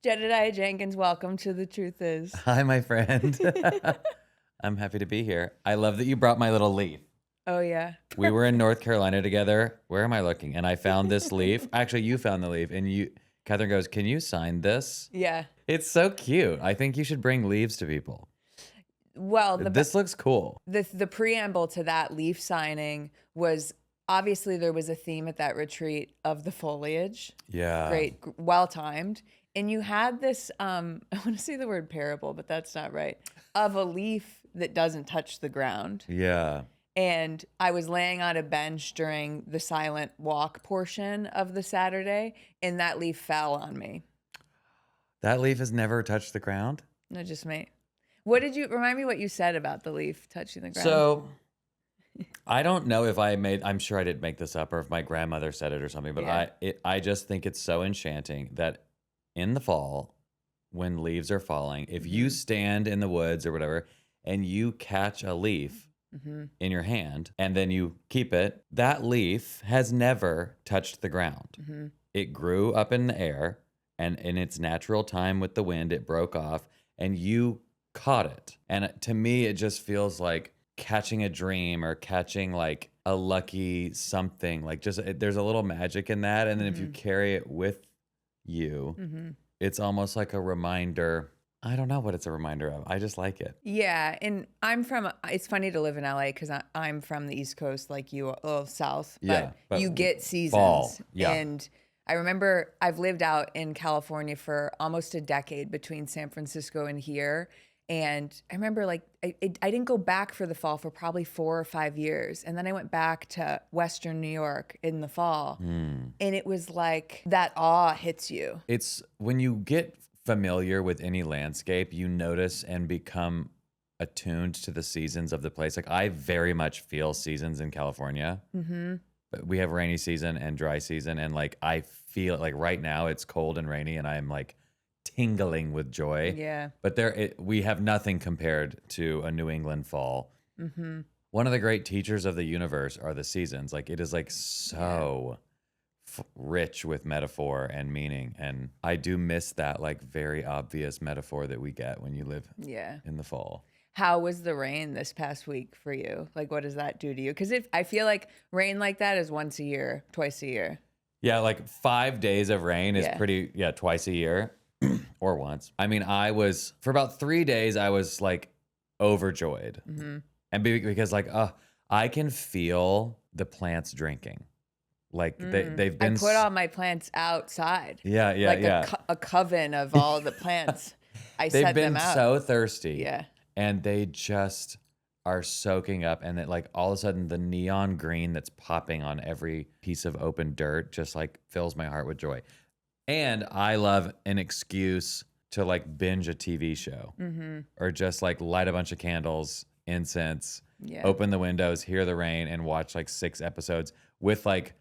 Jedidiah Jenkins, welcome to The Truth Is. Hi, my friend. I'm happy to be here. I love that you brought my little leaf. Oh, yeah. We were in North Carolina together. Where am I looking? And I found this leaf. Actually, you found the leaf. And Catherine goes, can you sign this? Yeah. It's so cute. I think you should bring leaves to people. Well, This looks cool. the preamble to that leaf signing was obviously there was a theme at that retreat of the foliage. Yeah. Great, well-timed. And you had this, I want to say the word parable, but that's not right, of a leaf that doesn't touch the ground. Yeah. And I was laying on a bench during the silent walk portion of the Saturday, and that leaf fell on me. That leaf has never touched the ground? No, just me. What did you remind me what you said about the leaf touching the ground? So I don't know if I'm sure I didn't make this up or if my grandmother said it or something, but Yeah. I just think it's so enchanting that in the fall, when leaves are falling, if you stand in the woods or whatever and you catch a leaf in your hand and then you keep it, that leaf has never touched the ground. It grew up in the air, and in its natural time with the wind, it broke off and you caught it. And to me, it just feels like catching a dream or catching like a lucky something. Like there's a little magic in that. And then if you carry it with you, it's almost like a reminder. I don't know what it's a reminder of. I just like it. Yeah, and it's funny to live in LA because I'm from the East Coast like you, south, but you get seasons. Fall, yeah. And I remember I've lived out in California for almost a decade between San Francisco and here. And I remember like I didn't go back for the fall for probably 4 or 5 years. And then I went back to Western New York in the fall. And it was like that awe hits you. It's when you get familiar with any landscape, you notice and become attuned to the seasons of the place. Like I very much feel seasons in California. But we have rainy season and dry season. And like I feel like right now it's cold and rainy and I'm like tingling with joy. Yeah. But we have nothing compared to a New England fall. One of the great teachers of the universe are the seasons. Like it is like so rich with metaphor and meaning. And I do miss that like very obvious metaphor that we get when you live in the fall. How was the rain this past week for you? Like, what does that do to you? Because I feel like rain like that is once a year, twice a year. Yeah, like 5 days of rain is pretty, twice a year or once. I mean, for about 3 days, I was like overjoyed. And because like, I can feel the plants drinking. Like they've been. I put all my plants outside. Yeah, like yeah. A coven of all the plants. I set them out. They've been so thirsty. Yeah. And they just are soaking up. And it, like all of a sudden the neon green that's popping on every piece of open dirt just like fills my heart with joy. And I love an excuse to like binge a TV show or just like light a bunch of candles, incense, open the windows, hear the rain, and watch like 6 episodes with like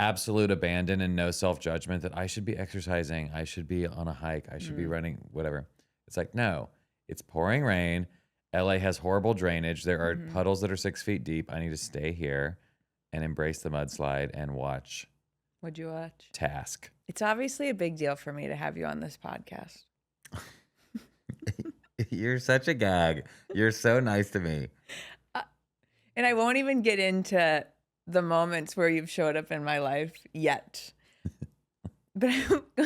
absolute abandon and no self-judgment that I should be exercising, I should be on a hike, I should be running, whatever. It's like, no, it's pouring rain. LA has horrible drainage. There are puddles that are 6 feet deep. I need to stay here and embrace the mudslide and watch. What'd you watch? Task. It's obviously a big deal for me to have you on this podcast. You're such a gag. You're so nice to me. And I won't even get into the moments where you've showed up in my life yet. But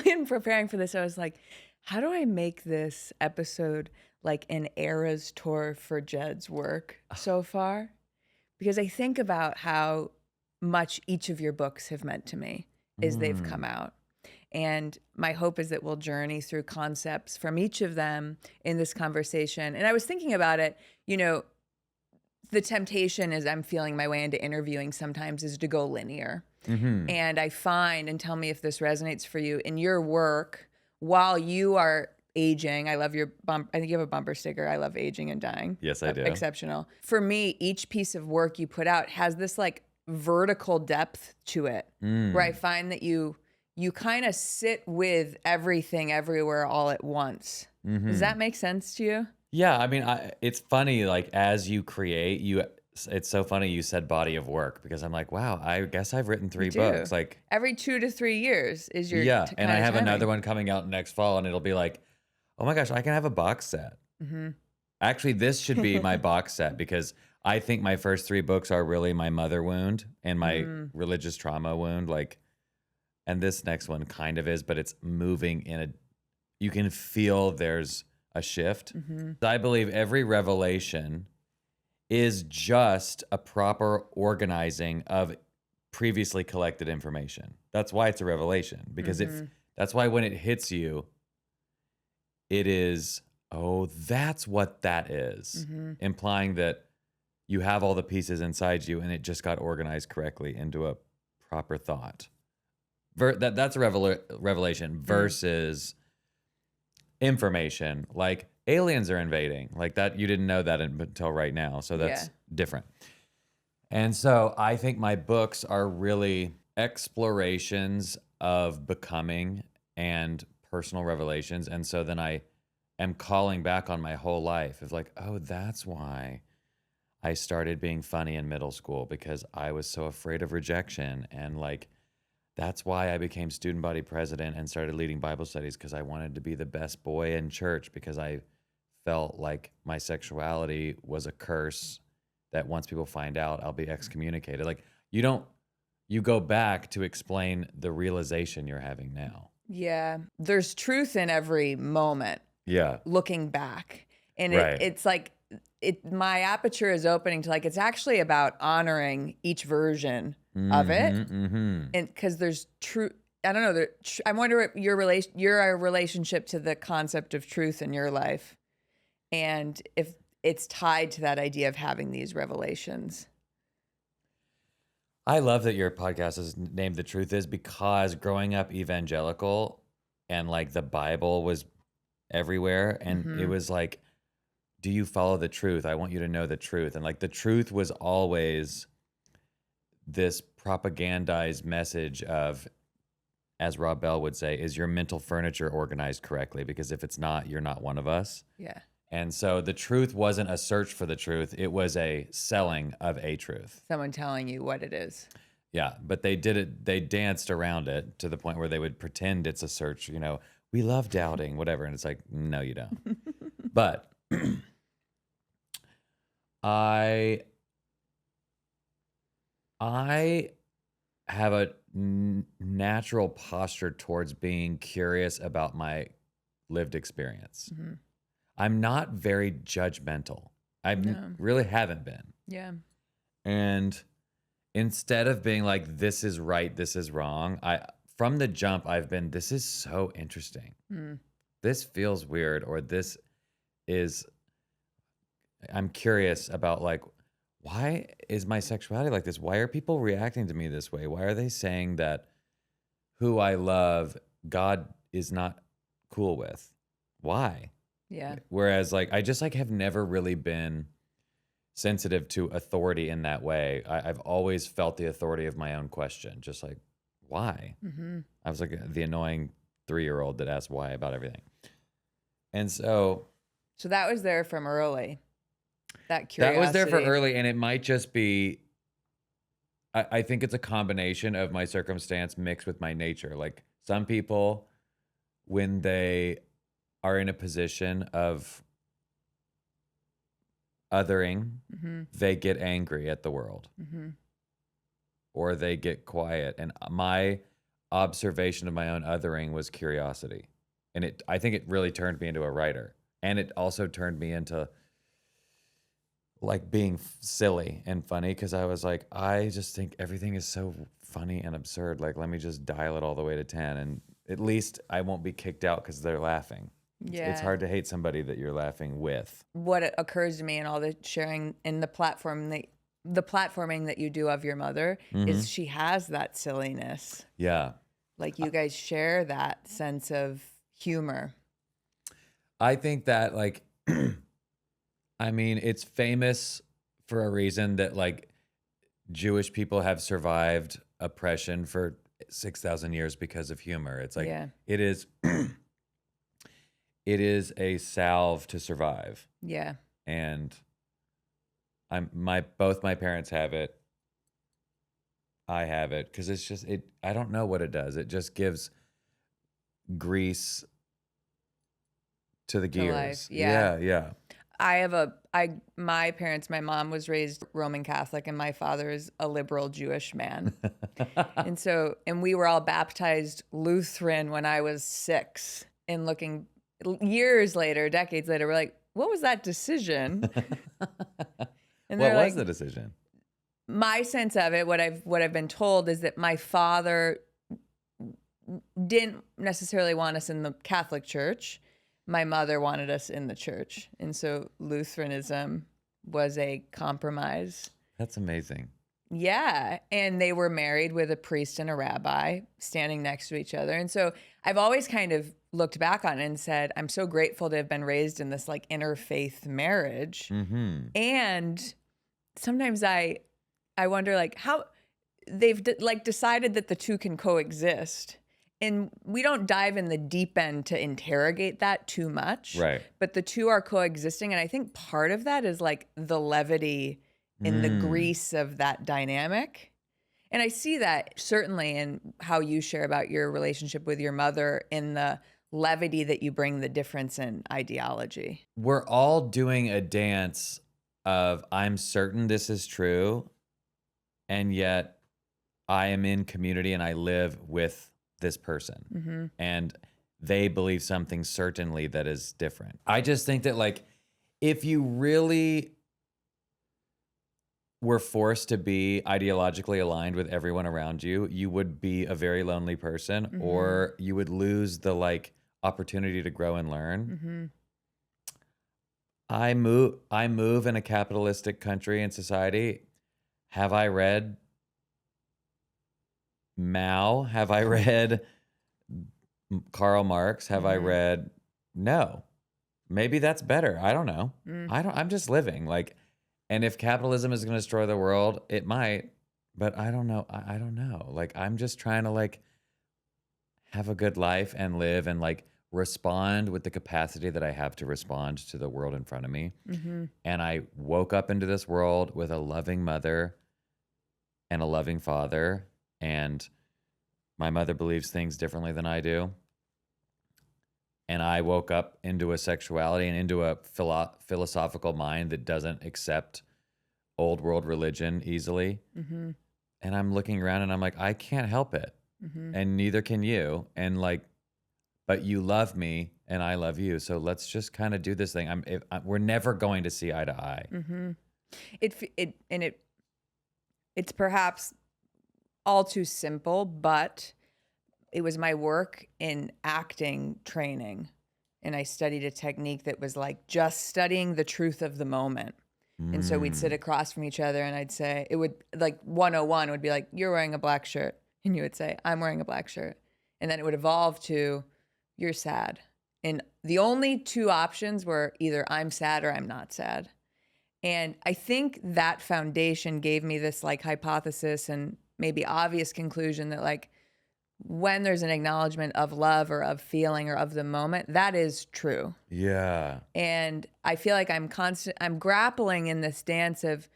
in preparing for this, I was like, how do I make this episode like an eras tour for Jed's work so far? Because I think about how much each of your books have meant to me as they've come out. And my hope is that we'll journey through concepts from each of them in this conversation. And I was thinking about it, the temptation as I'm feeling my way into interviewing sometimes is to go linear. And I find, and tell me if this resonates for you, in your work, while you are aging, I love your I think you have a bumper sticker, I love aging and dying. Yes, I do. Exceptional. For me, each piece of work you put out has this like vertical depth to it, where I find that you kind of sit with everything everywhere all at once. Does that make sense to you? Yeah, I mean, it's funny, like, as you create, it's so funny you said body of work because I'm like, wow, I guess I've written You 3 do. books. Like, Every 2 to 3 years is your yeah. And I kind of have another timing. one coming out next fall, and it'll be like, oh my gosh, I can have a box set. Mhm. Actually, this should be my box set because I think my first 3 books are really my mother wound and my Mm. religious trauma wound. Like, and this next one kind of is, but it's moving in a, you can feel there's a shift. Mhm. I believe every revelation is just a proper organizing of previously collected information. That's why it's a revelation, because if Mhm. that's why when it hits you, it is, oh, that's what that is, Mhm. implying that you have all the pieces inside you and it just got organized correctly into a proper thought. That's a revelation Mm. versus information like aliens are invading. Like that, you didn't know that until right now. So Yeah. that's different. And so I think my books are really explorations of becoming and personal revelations. And so then I am calling back on my whole life of like, oh, that's why I started being funny in middle school because I was so afraid of rejection. And like, that's why I became student body president and started leading Bible studies because I wanted to be the best boy in church because I felt like my sexuality was a curse that once people find out, I'll be excommunicated. Like you go back to explain the realization you're having now. Yeah. There's truth in every moment Yeah. looking back. And Right. it's like my aperture is opening to like it's actually about honoring each version of it. Mm-hmm. And because there's true, I don't know. I wonder what your relationship to the concept of truth in your life, and if it's tied to that idea of having these revelations. I love that your podcast is named The Truth Is because growing up evangelical and like the Bible was everywhere and it Mm-hmm. was like, do you follow the truth? I want you to know the truth. And like the truth was always this propagandized message of, as Rob Bell would say, is your mental furniture organized correctly? Because if it's not, you're not one of us. Yeah. And so the truth wasn't a search for the truth. It was a selling of a truth. Someone telling you what it is. Yeah. But they did it, they danced around it to the point where they would pretend it's a search, you know, we love doubting, whatever. And it's like, no, you don't. But I I have a natural posture towards being curious about my lived experience. Mm-hmm. I'm not very judgmental. I No. really haven't been. Yeah. And instead of being like, this is right, this is wrong, from the jump, I've been, this is so interesting. Mm. This feels weird, or this is, I'm curious about like, why is my sexuality like this? Why are people reacting to me this way? Why are they saying that who I love, God is not cool with? Why? Yeah. Whereas like, I just like have never really been sensitive to authority in that way. I've always felt the authority of my own question. Just like, why? Mm-hmm. I was like the annoying 3-year-old that asked why about everything. And so So that was there from early. That that was there for curiosity. early, and it might just be, I think it's a combination of my circumstance mixed with my nature. Like some people, when they are in a position of othering, Mm-hmm. they get angry at the world Mm-hmm. or they get quiet. And my observation of my own othering was curiosity. And I think it really turned me into a writer. And it also turned me into like being silly and funny because I was like, I just think everything is so funny and absurd. Like, let me just dial it all the way to 10. And at least I won't be kicked out because they're laughing. Yeah. It's hard to hate somebody that you're laughing with. What occurs to me in all the sharing in the platforming that you do of your mother is she has that silliness. Yeah. Like you guys share that sense of humor. I think that like, I mean, it's famous for a reason that like Jewish people have survived oppression for 6,000 years because of humor. It's like, Yeah. it is, it is a salve to survive. Yeah. And Both my parents have it. I have it because it's just it. I don't know what it does. It just gives grease to the To life. gears. Yeah. Yeah, yeah. My parents, my mom was raised Roman Catholic and my father is a liberal Jewish man. And we were all baptized Lutheran when I was 6. And looking years later, decades later, we're like, what was that decision? And What they're was like, the decision? my sense of it, what I've been told is that my father didn't necessarily want us in the Catholic Church. My mother wanted us in the church. And so Lutheranism was a compromise. That's amazing. Yeah. And they were married with a priest and a rabbi standing next to each other. And so I've always kind of looked back on it and said, I'm so grateful to have been raised in this like interfaith marriage. Mm-hmm. And sometimes I wonder like how they've decided that the two can coexist. And we don't dive in the deep end to interrogate that too much. Right. But the two are coexisting. And I think part of that is like the levity in the grease of that dynamic. And I see that certainly in how you share about your relationship with your mother, in the levity that you bring the difference in ideology. We're all doing a dance of I'm certain this is true, and yet I am in community and I live with this person. Mm-hmm. And they believe something certainly that is different. I just think that like if you really were forced to be ideologically aligned with everyone around you, you would be a very lonely person, Mm-hmm. or you would lose the like opportunity to grow and learn. Mm-hmm. I move in a capitalistic country and society. Have I read Mao? Have I read Karl Marx? Have I read? No. Maybe that's better. I don't know. I'm just living like, and if capitalism is going to destroy the world, it might, but I don't know. I don't know. Like, I'm just trying to like have a good life and live and like respond with the capacity that I have to respond to the world in front of me. Mm-hmm. And I woke up into this world with a loving mother and a loving father. And my mother believes things differently than I do. And I woke up into a sexuality and into a philosophical mind that doesn't accept old world religion easily. Mm-hmm. And I'm looking around and I'm like, I can't help it. Mm-hmm. And neither can you. And like, but you love me and I love you. So let's just kind of do this thing. We're never going to see eye to eye. Mm-hmm. It's perhaps all too simple, but it was my work in acting training. And I studied a technique that was like just studying the truth of the moment. And so we'd sit across from each other and I'd say, it would like 101 would be like, you're wearing a black shirt. And you would say, I'm wearing a black shirt. And then it would evolve to, you're sad. And the only two options were either I'm sad or I'm not sad. And I think that foundation gave me this like hypothesis and maybe obvious conclusion that like when there's an acknowledgement of love or of feeling or of the moment, that is true. Yeah. And I feel like I'm grappling in this dance of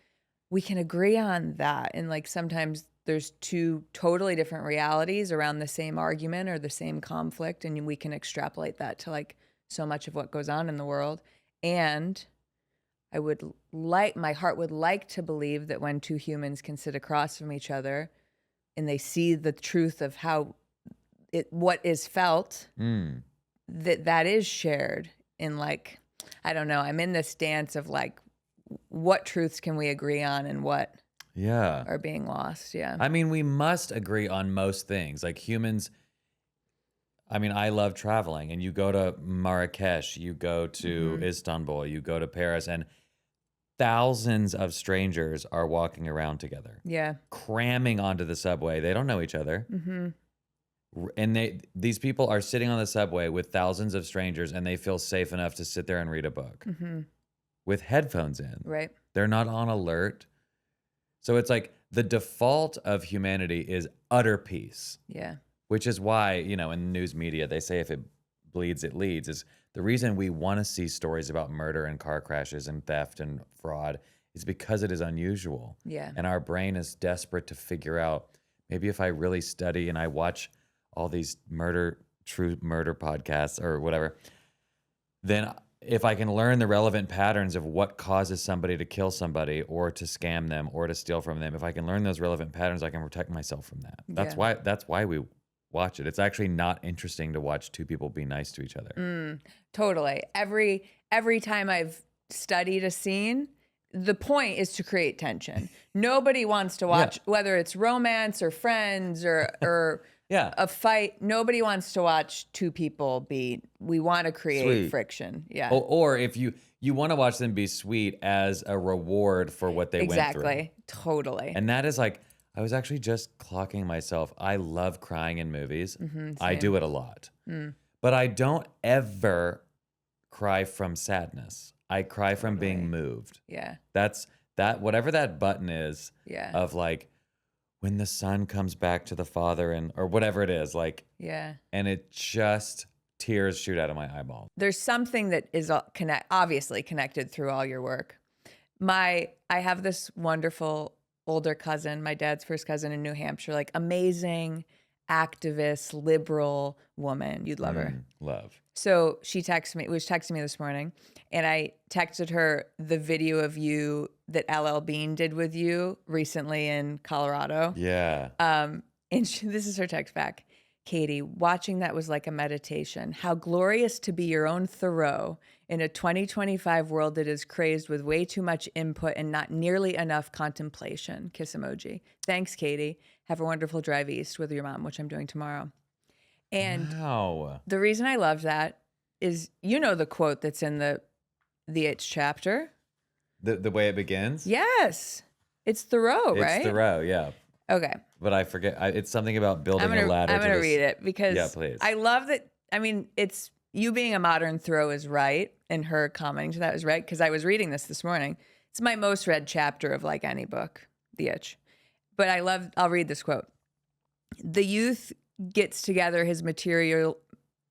we can agree on that. And like sometimes there's two totally different realities around the same argument or the same conflict. And we can extrapolate that to like so much of what goes on in the world. And my heart would like to believe that when two humans can sit across from each other and they see the truth of what is felt, that is shared in like, I don't know, I'm in this dance of like, what truths can we agree on and what are being lost? Yeah. I mean, we must agree on most things. Like humans, I mean, I love traveling and you go to Marrakesh, you go to Istanbul, you go to Paris, and thousands of strangers are walking around together. Yeah. Cramming onto the subway. They don't know each other. And these people are sitting on the subway with thousands of strangers and they feel safe enough to sit there and read a book with headphones in. Right. They're not on alert. So it's like the default of humanity is utter peace. Yeah. Which is why, in the news media, they say if it bleeds, it leads. Is the reason we want to see stories about murder and car crashes and theft and fraud is because it is unusual. Yeah. And our brain is desperate to figure out, maybe if I really study and I watch all these true murder podcasts or whatever, then if I can learn the relevant patterns of what causes somebody to kill somebody or to scam them or to steal from them, if I can learn those relevant patterns, I can protect myself from that. That's why we watch it. It's actually not interesting to watch two people be nice to each other. Totally. Every time I've studied a scene, the point is to create tension. Nobody wants to watch, whether it's romance or friends or Yeah. a fight. Nobody wants to watch two people we want to create Sweet. friction. Yeah. Or if you want to watch them be sweet as a reward for what they went through. Exactly. Totally. And that is like, I was actually just clocking myself. I love crying in movies. I same. do it a lot. But I don't ever cry from sadness. I cry from being moved. Yeah. That's whatever that button is Yeah. of like when the son comes back to the father or whatever it is, like, Yeah. and it just tears shoot out of my eyeball. There's something that is obviously connected through all your work. I have this wonderful older cousin, my dad's first cousin in New Hampshire, like amazing activist, liberal woman. You'd love her. Love. So she was texting me this morning, and I texted her the video of you that LL Bean did with you recently in Colorado. Yeah. And this is her text back. Katie, watching that was like a meditation. How glorious to be your own Thoreau in a 2025 world that is crazed with way too much input and not nearly enough contemplation. Kiss emoji. Thanks, Katie. Have a wonderful drive east with your mom, which I'm doing tomorrow. And wow. the reason I love that is, the quote that's in the Itch chapter. The way it begins? Yes. It's Thoreau, right? It's Thoreau, yeah. Okay. But I forget. It's something about building a ladder. I'm going to read it because yeah, please. I love that. I mean, it's you being a modern Thoreau is right, and her commenting to that is right, because I was reading this morning. It's my most read chapter of like any book, The Itch. But I'll read this quote. The youth gets together his material.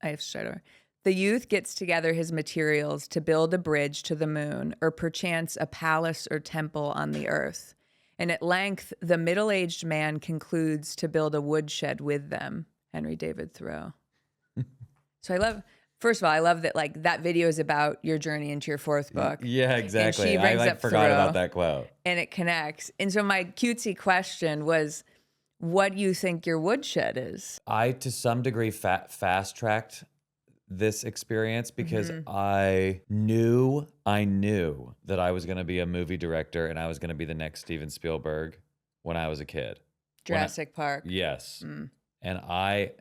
I have to start over. The youth gets together his materials to build a bridge to the moon, or perchance a palace or temple on the earth. And at length, the middle-aged man concludes to build a woodshed with them. Henry David Thoreau. So first of all, I love that like that video is about your journey into your fourth book. Yeah, exactly. And she brings up forgot Thoreau, about that quote. And it connects. And so my cutesy question was, what do you think your woodshed is? I, to some degree, fast-tracked this experience because I knew that I was going to be a movie director and I was going to be the next Steven Spielberg when I was a kid. Jurassic Park. Yes. And I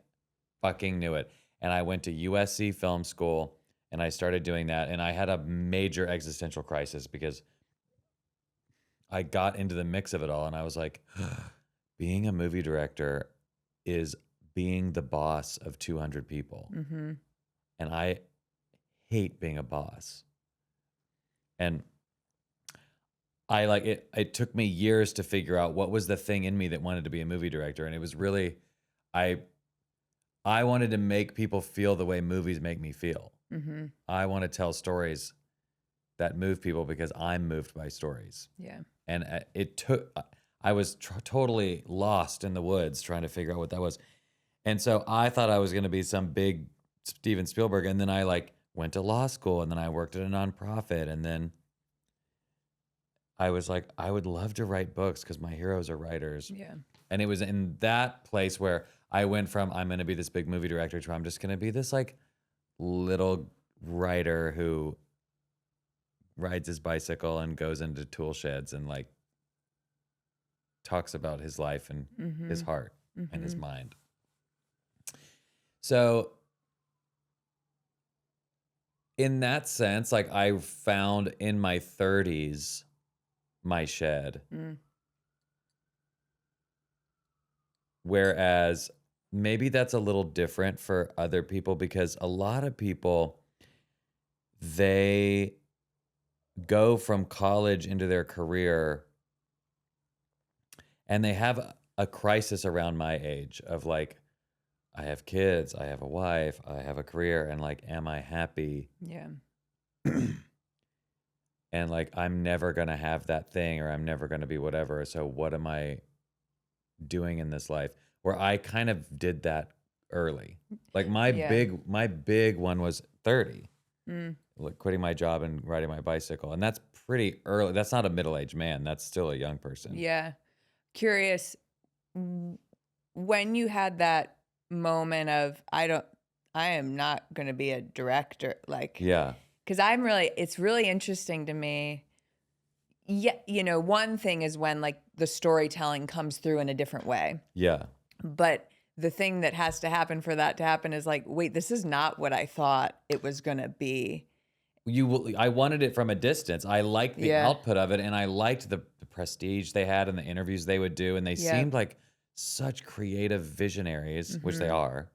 fucking knew it. And I went to USC Film School and I started doing that. And I had a major existential crisis because I got into the mix of it all and I was like, being a movie director is being the boss of 200 people. And I hate being a boss. And I like it. It took me years to figure out what was the thing in me that wanted to be a movie director. And it was really, I wanted to make people feel the way movies make me feel. I want to tell stories that move people because I'm moved by stories. Yeah. And I was totally lost in the woods trying to figure out what that was. And so I thought I was going to be some big Steven Spielberg. And then I like went to law school and then I worked at a nonprofit. And then I was like, I would love to write books because my heroes are writers. Yeah. And it was in that place where I went from, I'm going to be this big movie director to I'm just going to be this like little writer who rides his bicycle and goes into tool sheds and like talks about his life and his heart and his mind. So in that sense, like I found in my 30s, my shed. Whereas maybe that's a little different for other people because a lot of people, they go from college into their career and they have a crisis around my age of like, I have kids, I have a wife, I have a career, and like, am I happy? Yeah. and like I'm never going to have that thing or I'm never going to be whatever. So what am I doing in this life? Where I kind of did that early. Like Yeah. my big one was 30. Mm. Like quitting my job and riding my bicycle. And that's pretty early. That's not a middle-aged man. That's still a young person. Yeah. Curious, w- when you had that moment of, I am not going to be a director, like, Yeah. because it's really interesting to me. Yeah. One thing is when like the storytelling comes through in a different way. Yeah. But the thing that has to happen for that to happen is like, wait, this is not what I thought it was going to be. I wanted it from a distance. I liked the Yeah. output of it, and I liked the prestige they had and the interviews they would do, and they Yeah. seemed like such creative visionaries, which they Mm-hmm. are.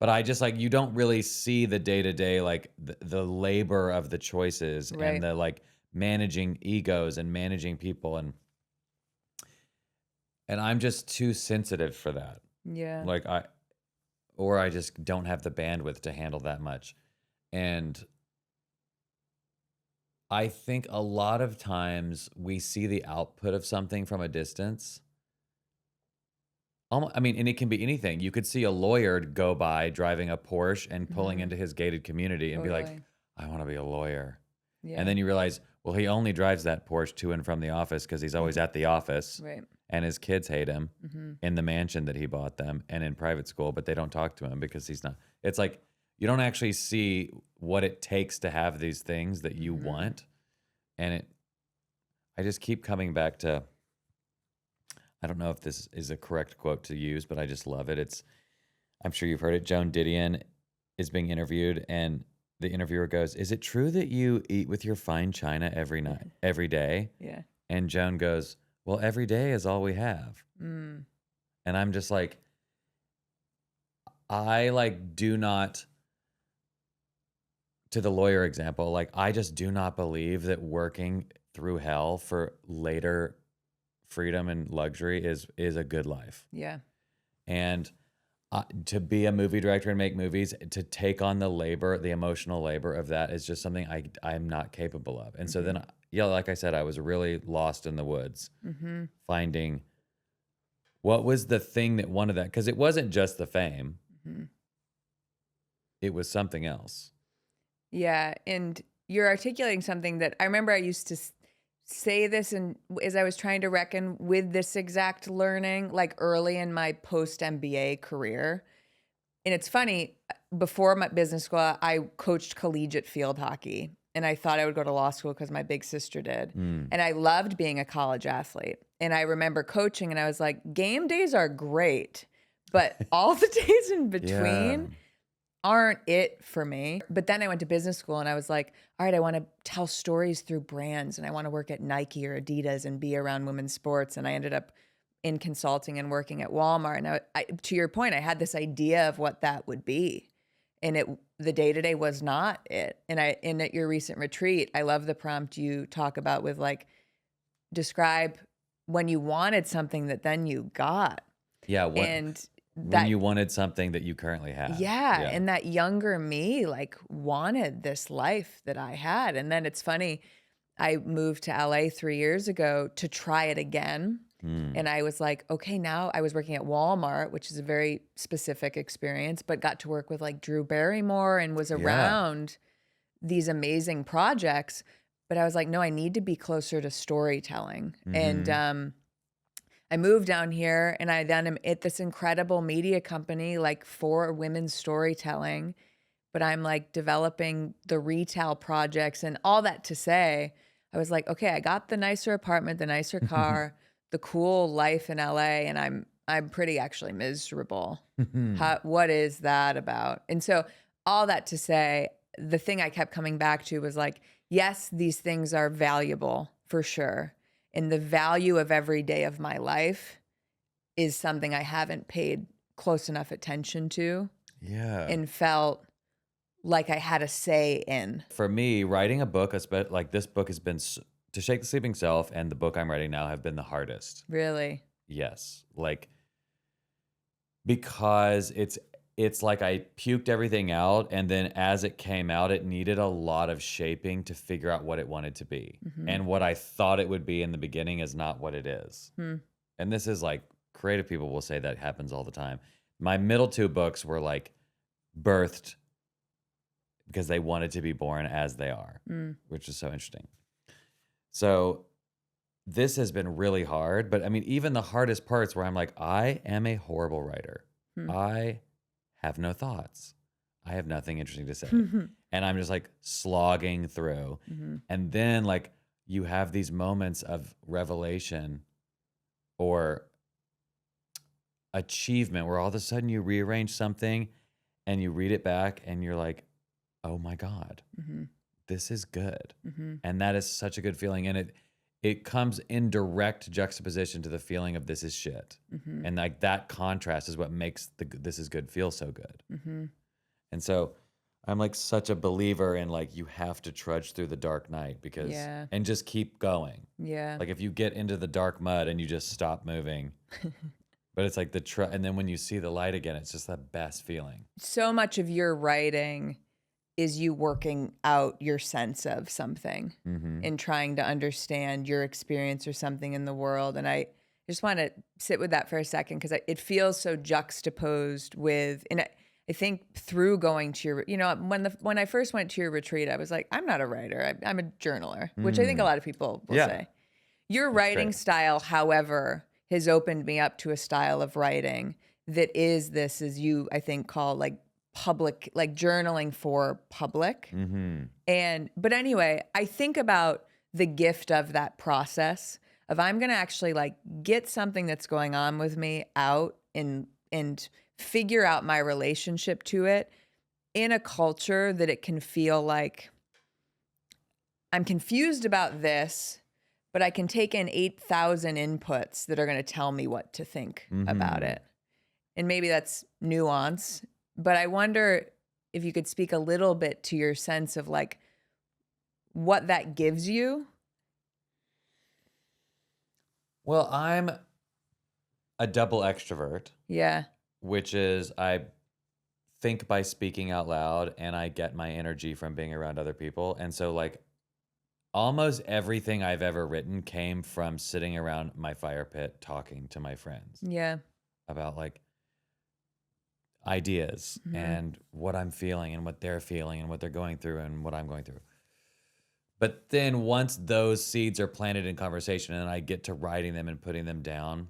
But I just like you don't really see the day to day like the labor of the choices and Right. the like managing egos and managing people and I'm just too sensitive for that. Yeah. Like I just don't have the bandwidth to handle that much. And I think a lot of times we see the output of something from a distance. I mean, and it can be anything. You could see a lawyer go by driving a Porsche and pulling Mm-hmm. into his gated community and be like, Totally. I want to be a lawyer. And Yeah. then you realize, well, he only drives that Porsche to and from the office because he's always at the office Right. and his kids hate him Mm-hmm. in the mansion that he bought them and in private school, but they don't talk to him because he's not. It's like you don't actually see what it takes to have these things that you Mm-hmm. want. And I just keep coming back to, I don't know if this is a correct quote to use, but I just love it. I'm sure you've heard it. Joan Didion is being interviewed, and the interviewer goes, "Is it true that you eat with your fine china every night, every day?" Yeah. And Joan goes, "Well, every day is all we have." Mm. And I'm just like, I like do not, to the lawyer example, like I just do not believe that working through hell for later freedom and luxury is a good life. Yeah. And to be a movie director and make movies, to take on the labor, the emotional labor of that is just something I'm not capable of. And so Mm-hmm. then, yeah, like I said, I was really lost in the woods, Mm-hmm. finding what was the thing that wanted that, because it wasn't just the fame; Mm-hmm. it was something else. Yeah. And you're articulating something that I remember I used to say this, and as I was trying to reckon with this exact learning, like early in my post MBA career. And it's funny, before my business school, I coached collegiate field hockey, and I thought I would go to law school because my big sister did. Mm. And I loved being a college athlete. And I remember coaching, and I was like, game days are great, but all the days in Yeah. between aren't it for me. But then I went to business school, and I was like, all right, I want to tell stories through brands, and I want to work at Nike or Adidas and be around women's sports. And I ended up in consulting and working at Walmart. And to your point, I had this idea of what that would be. And the day-to-day was not it. And at your recent retreat, I love the prompt you talk about with like, describe when you wanted something that then you got. Yeah. And When that, you wanted something that you currently have. yeah. And that younger me like wanted this life that I had. And then it's funny, I moved to LA 3 years ago to try it again. And I was like, okay, now I was working at Walmart, which is a very specific experience, but got to work with like Drew Barrymore and was around these amazing projects. But I was like, no, I need to be closer to storytelling. Mm-hmm. And I moved down here, and I then am at this incredible media company, like for women's storytelling. But I'm like developing the retail projects and all that to say, I was like, okay, I got the nicer apartment, the nicer car, the cool life in LA, and I'm pretty actually miserable. What is that about? And so all that to say, the thing I kept coming back to was like, yes, these things are valuable for sure. And the value of every day of my life is something I haven't paid close enough attention to Yeah. and felt like I had a say in. For me, writing a book, like this book has been, To Shake the Sleeping Self and the book I'm writing now have been the hardest. Really? Yes. Like, because it's like I puked everything out, and then as it came out, it needed a lot of shaping to figure out what it wanted to be. And what I thought it would be in the beginning is not what it is. And this is like creative people will say that happens all the time. My middle two books were like birthed because they wanted to be born as they are, which is so interesting. So this has been really hard, but I mean, even the hardest parts where I'm like, I am a horrible writer. I have no thoughts. I have nothing interesting to say. And I'm just like slogging through. And then like you have these moments of revelation or achievement where all of a sudden you rearrange something and you read it back and you're like, oh my God, this is good. And that is such a good feeling. And it comes in direct juxtaposition to the feeling of this is shit. And like that contrast is what makes the this is good feel so good. And so I'm like such a believer in like you have to trudge through the dark night because and just keep going. Like if you get into the dark mud and you just stop moving, but it's like and then when you see the light again, it's just the best feeling. So much of your writing is you working out your sense of something and trying to understand your experience or something in the world. And I just want to sit with that for a second because it feels so juxtaposed with, and I think through going to your, you know, when I first went to your retreat, I was like, I'm not a writer. I'm a journaler, which I think a lot of people will say. Your writing style, however, has opened me up to a style of writing that is this, as you, I think, call like public, like journaling for public. But anyway, I think about the gift of that process of I'm going to actually like get something that's going on with me out and figure out my relationship to it in a culture that it can feel like I'm confused about this, but I can take in 8,000 inputs that are going to tell me what to think about it. And maybe that's nuance, but I wonder if you could speak a little bit to your sense of like what that gives you. Well, I'm a double extrovert. Yeah. Which is I think by speaking out loud and I get my energy from being around other people. And so like almost everything I've ever written came from sitting around my fire pit talking to my friends. Yeah. About like ideas and what I'm feeling and what they're feeling and what they're going through and what I'm going through. But then once those seeds are planted in conversation and I get to writing them and putting them down,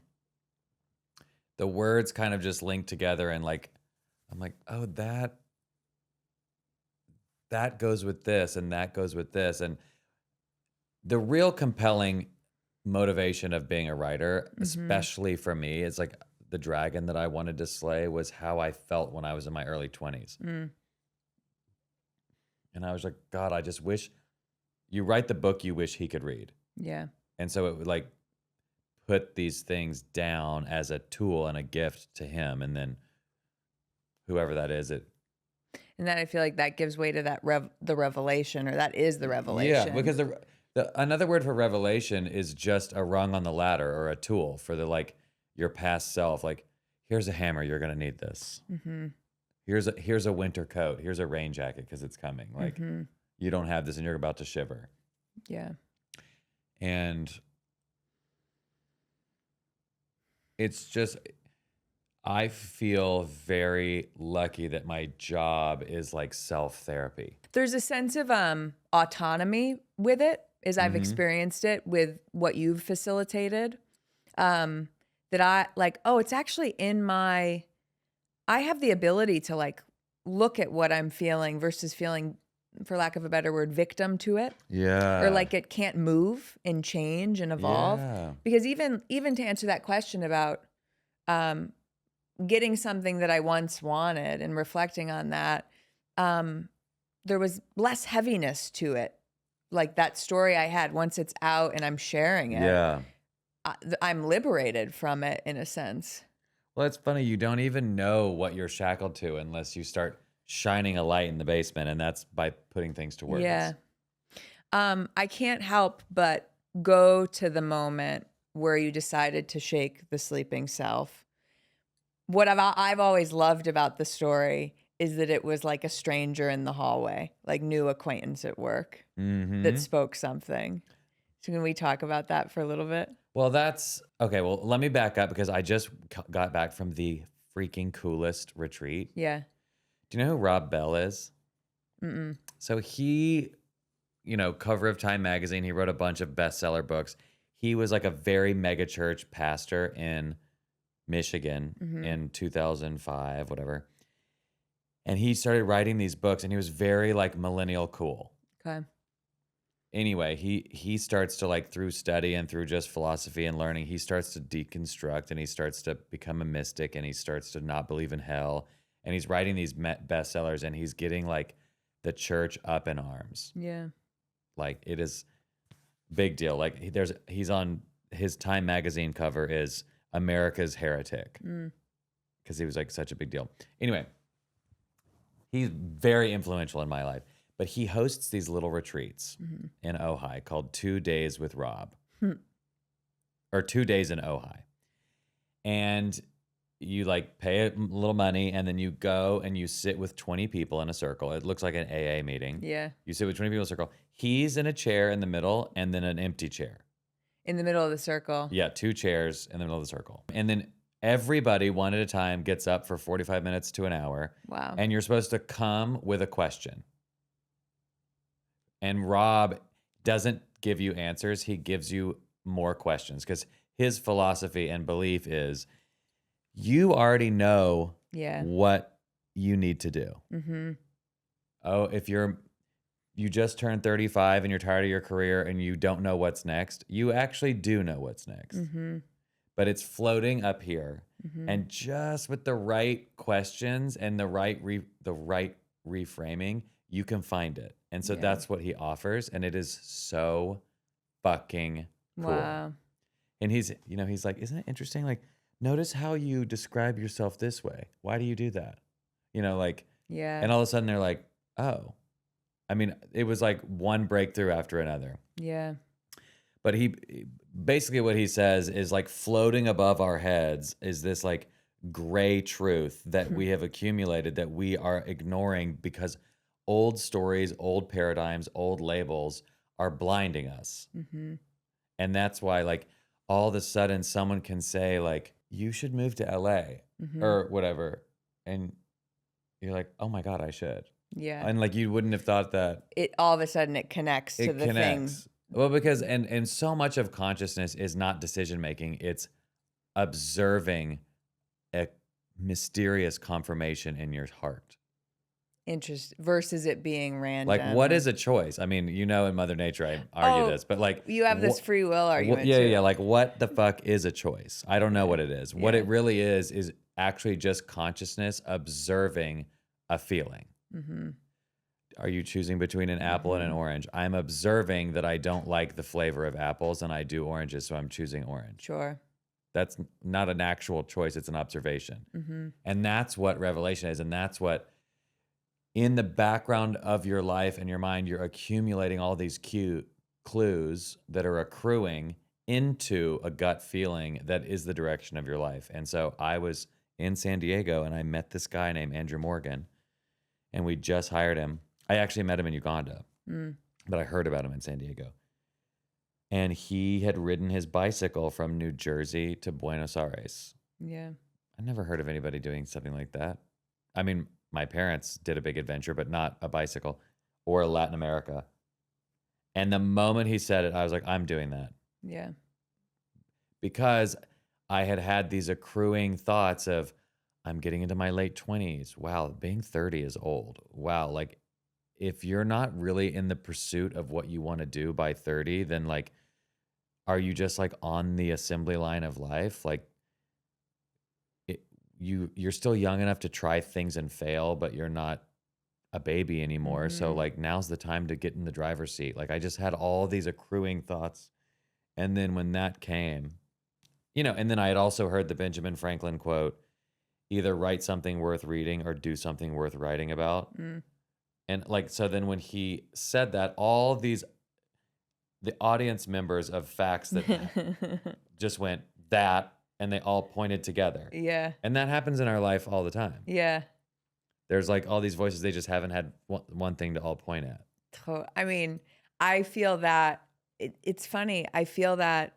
the words kind of just link together and like, I'm like, oh, that goes with this and that goes with this. And the real compelling motivation of being a writer, especially for me, is like the dragon that I wanted to slay was how I felt when I was in my early 20s. And I was like, God, I just wish you write the book you wish he could read. Yeah. And so it would like put these things down as a tool and a gift to him. And then whoever that is, and then I feel like that gives way to that the revelation, or that is the revelation. Yeah, because another word for revelation is just a rung on the ladder or a tool for the like your past self. Like, here's a hammer, you're gonna need this. Here's a winter coat, here's a rain jacket because it's coming. Like you don't have this and you're about to shiver. Yeah. And it's just, I feel very lucky that my job is like self-therapy. There's a sense of autonomy with it, as I've experienced it with what you've facilitated, that I like, oh, it's actually I have the ability to like look at what I'm feeling versus feeling, for lack of a better word, victim to it. Yeah. Or like it can't move and change and evolve. Yeah. Because even to answer that question about getting something that I once wanted and reflecting on that, there was less heaviness to it. Like that story I had, once it's out and I'm sharing it, Yeah. I'm liberated from it in a sense. Well, it's funny. You don't even know what you're shackled to unless you start shining a light in the basement, and that's by putting things to words. Yeah. I can't help but go to the moment where you decided to shake the sleeping self. what I've always loved about the story is that it was like a stranger in the hallway, like new acquaintance at work that Mm-hmm. spoke something. So can we talk about that for a little bit? Well, that's okay. Well, let me back up because I just got back from the freaking coolest retreat. Yeah. Do you know who Rob Bell is? Mm-mm. So he, cover of Time magazine, he wrote a bunch of bestseller books. He was like a very mega church pastor in Michigan Mm-hmm. in 2005, whatever. And he started writing these books and he was very like millennial cool. Okay. Anyway, he starts to like through study and through just philosophy and learning, he starts to deconstruct and he starts to become a mystic and he starts to not believe in hell. And he's writing these bestsellers and he's getting like the church up in arms. Yeah. Like it is big deal. Like he's on his Time magazine cover is America's Heretic Mm. because he was like such a big deal. Anyway, he's very influential in my life, but he hosts these little retreats Mm-hmm. in Ojai called 2 Days with Rob Hmm. or 2 Days in Ojai. And you like pay a little money and then you go and you sit with 20 people in a circle. It looks like an AA meeting. Yeah. You sit with 20 people in a circle. He's in a chair in the middle and then an empty chair. In the middle of the circle. Yeah, 2 chairs in the middle of the circle. And then everybody one at a time gets up for 45 minutes to an hour. Wow. And you're supposed to come with a question. And Rob doesn't give you answers. He gives you more questions because his philosophy and belief is you already know Yeah. what you need to do. Mm-hmm. Oh, if you just turned 35 and you're tired of your career and you don't know what's next, you actually do know what's next. Mm-hmm. But it's floating up here. Mm-hmm. And just with the right questions and the right reframing, you can find it. And so Yeah. that's what he offers. And it is so fucking cool. Wow. And he's like, isn't it interesting? Like, notice how you describe yourself this way. Why do you do that? Yeah. And all of a sudden they're like, oh, I mean, it was like one breakthrough after another. Yeah. But he basically what he says is like floating above our heads is this like gray truth that we have accumulated that we are ignoring because old stories, old paradigms, old labels are blinding us. Mm-hmm. And that's why like all of a sudden someone can say like, you should move to LA Mm-hmm. or whatever. And you're like, oh my God, I should. Yeah. And like you wouldn't have thought that. It all of a sudden it connects to It the connects. thing. Well, because and so much of consciousness is not decision making. It's observing a mysterious confirmation in your heart. Interest versus it being random. Like what is a choice? I mean, in Mother Nature, I argue this, but like you have this free will argument. yeah, too. yeah. Like what the fuck is a choice? I don't know what it is. What Yeah. it really is actually just consciousness observing a feeling. Mm-hmm. Are you choosing between an apple and an orange? I'm observing that I don't like the flavor of apples and I do oranges, so I'm choosing orange. Sure. That's not an actual choice, it's an observation. Mm-hmm. And that's what revelation is. And that's what, in the background of your life and your mind, you're accumulating all these clues that are accruing into a gut feeling that is the direction of your life. And so I was in San Diego and I met this guy named Andrew Morgan, and we just hired him. I actually met him in Uganda, but I heard about him in San Diego. And he had ridden his bicycle from New Jersey to Buenos Aires. Yeah. I never heard of anybody doing something like that. I mean, my parents did a big adventure, but not a bicycle or Latin America. And the moment he said it, I was like, I'm doing that. Yeah. Because I had these accruing thoughts of, I'm getting into my late 20s. Wow, being 30 is old. Wow, like if you're not really in the pursuit of what you want to do by 30, then like, are you just like on the assembly line of life? Like you're still young enough to try things and fail, but you're not a baby anymore. So like now's the time to get in the driver's seat. Like I just had all these accruing thoughts. And then when that came, and then I had also heard the Benjamin Franklin quote, either write something worth reading or do something worth writing about. And like, so then when he said that, all the audience members of Facts that just went, that and they all pointed together. Yeah. And that happens in our life all the time. Yeah. There's like all these voices, they just haven't had one thing to all point at. I mean, I feel that it's funny. I feel that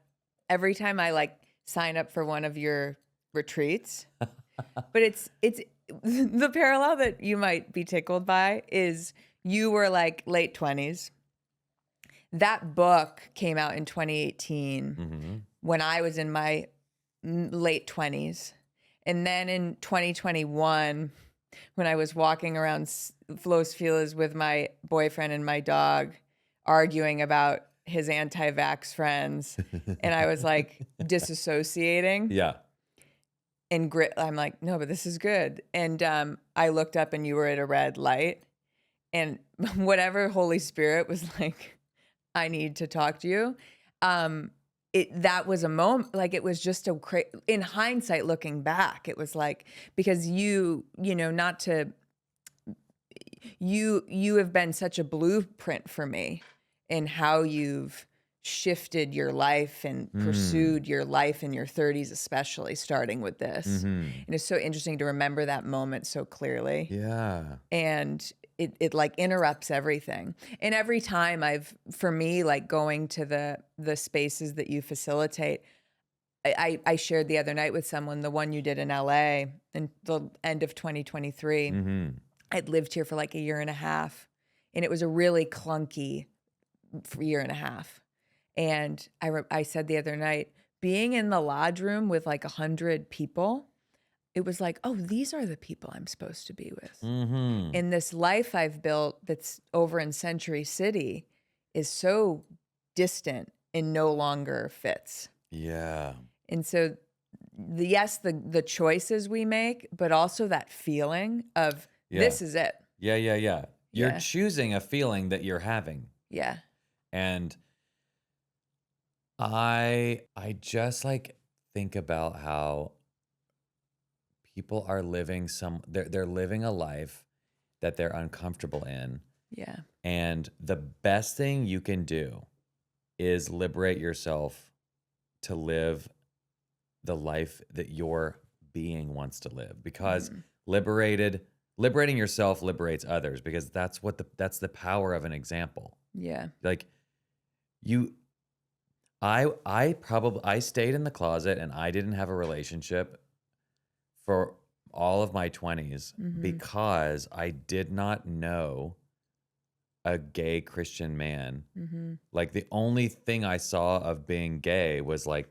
every time I like sign up for one of your retreats, but it's the parallel that you might be tickled by is you were like late 20s. That book came out in 2018 when I was in my late 20s. And then in 2021, when I was walking around Los Feliz with my boyfriend and my dog, arguing about his anti-vax friends, and I was like disassociating. Yeah. And I'm like, no, but this is good. And I looked up and you were at a red light. And whatever Holy Spirit was like, I need to talk to you. That was a moment, like it was just in hindsight, looking back, it was like, because you have been such a blueprint for me in how you've shifted your life and pursued your life in your 30s, especially starting with this. And it's so interesting to remember that moment so clearly. Yeah. And it like interrupts everything. And every time for me, like going to the spaces that you facilitate, I shared the other night with someone, the one you did in LA in the end of 2023. I'd lived here for like a year and a half, and it was a really clunky year and a half. And I said the other night, being in the lodge room with like 100 people, it was like, oh, these are the people I'm supposed to be with. And this life I've built that's over in Century City is so distant and no longer fits. Yeah. And so, the choices we make, but also that feeling of this is it. Yeah. You're Yeah. choosing a feeling that you're having. Yeah. And I just like think about how people are living they're living a life that they're uncomfortable in. Yeah. And the best thing you can do is liberate yourself to live the life that your being wants to live, because liberating yourself liberates others, because that's the power of an example. Yeah. Like I stayed in the closet and I didn't have a relationship for all of my 20s because I did not know a gay Christian man. Like the only thing I saw of being gay was like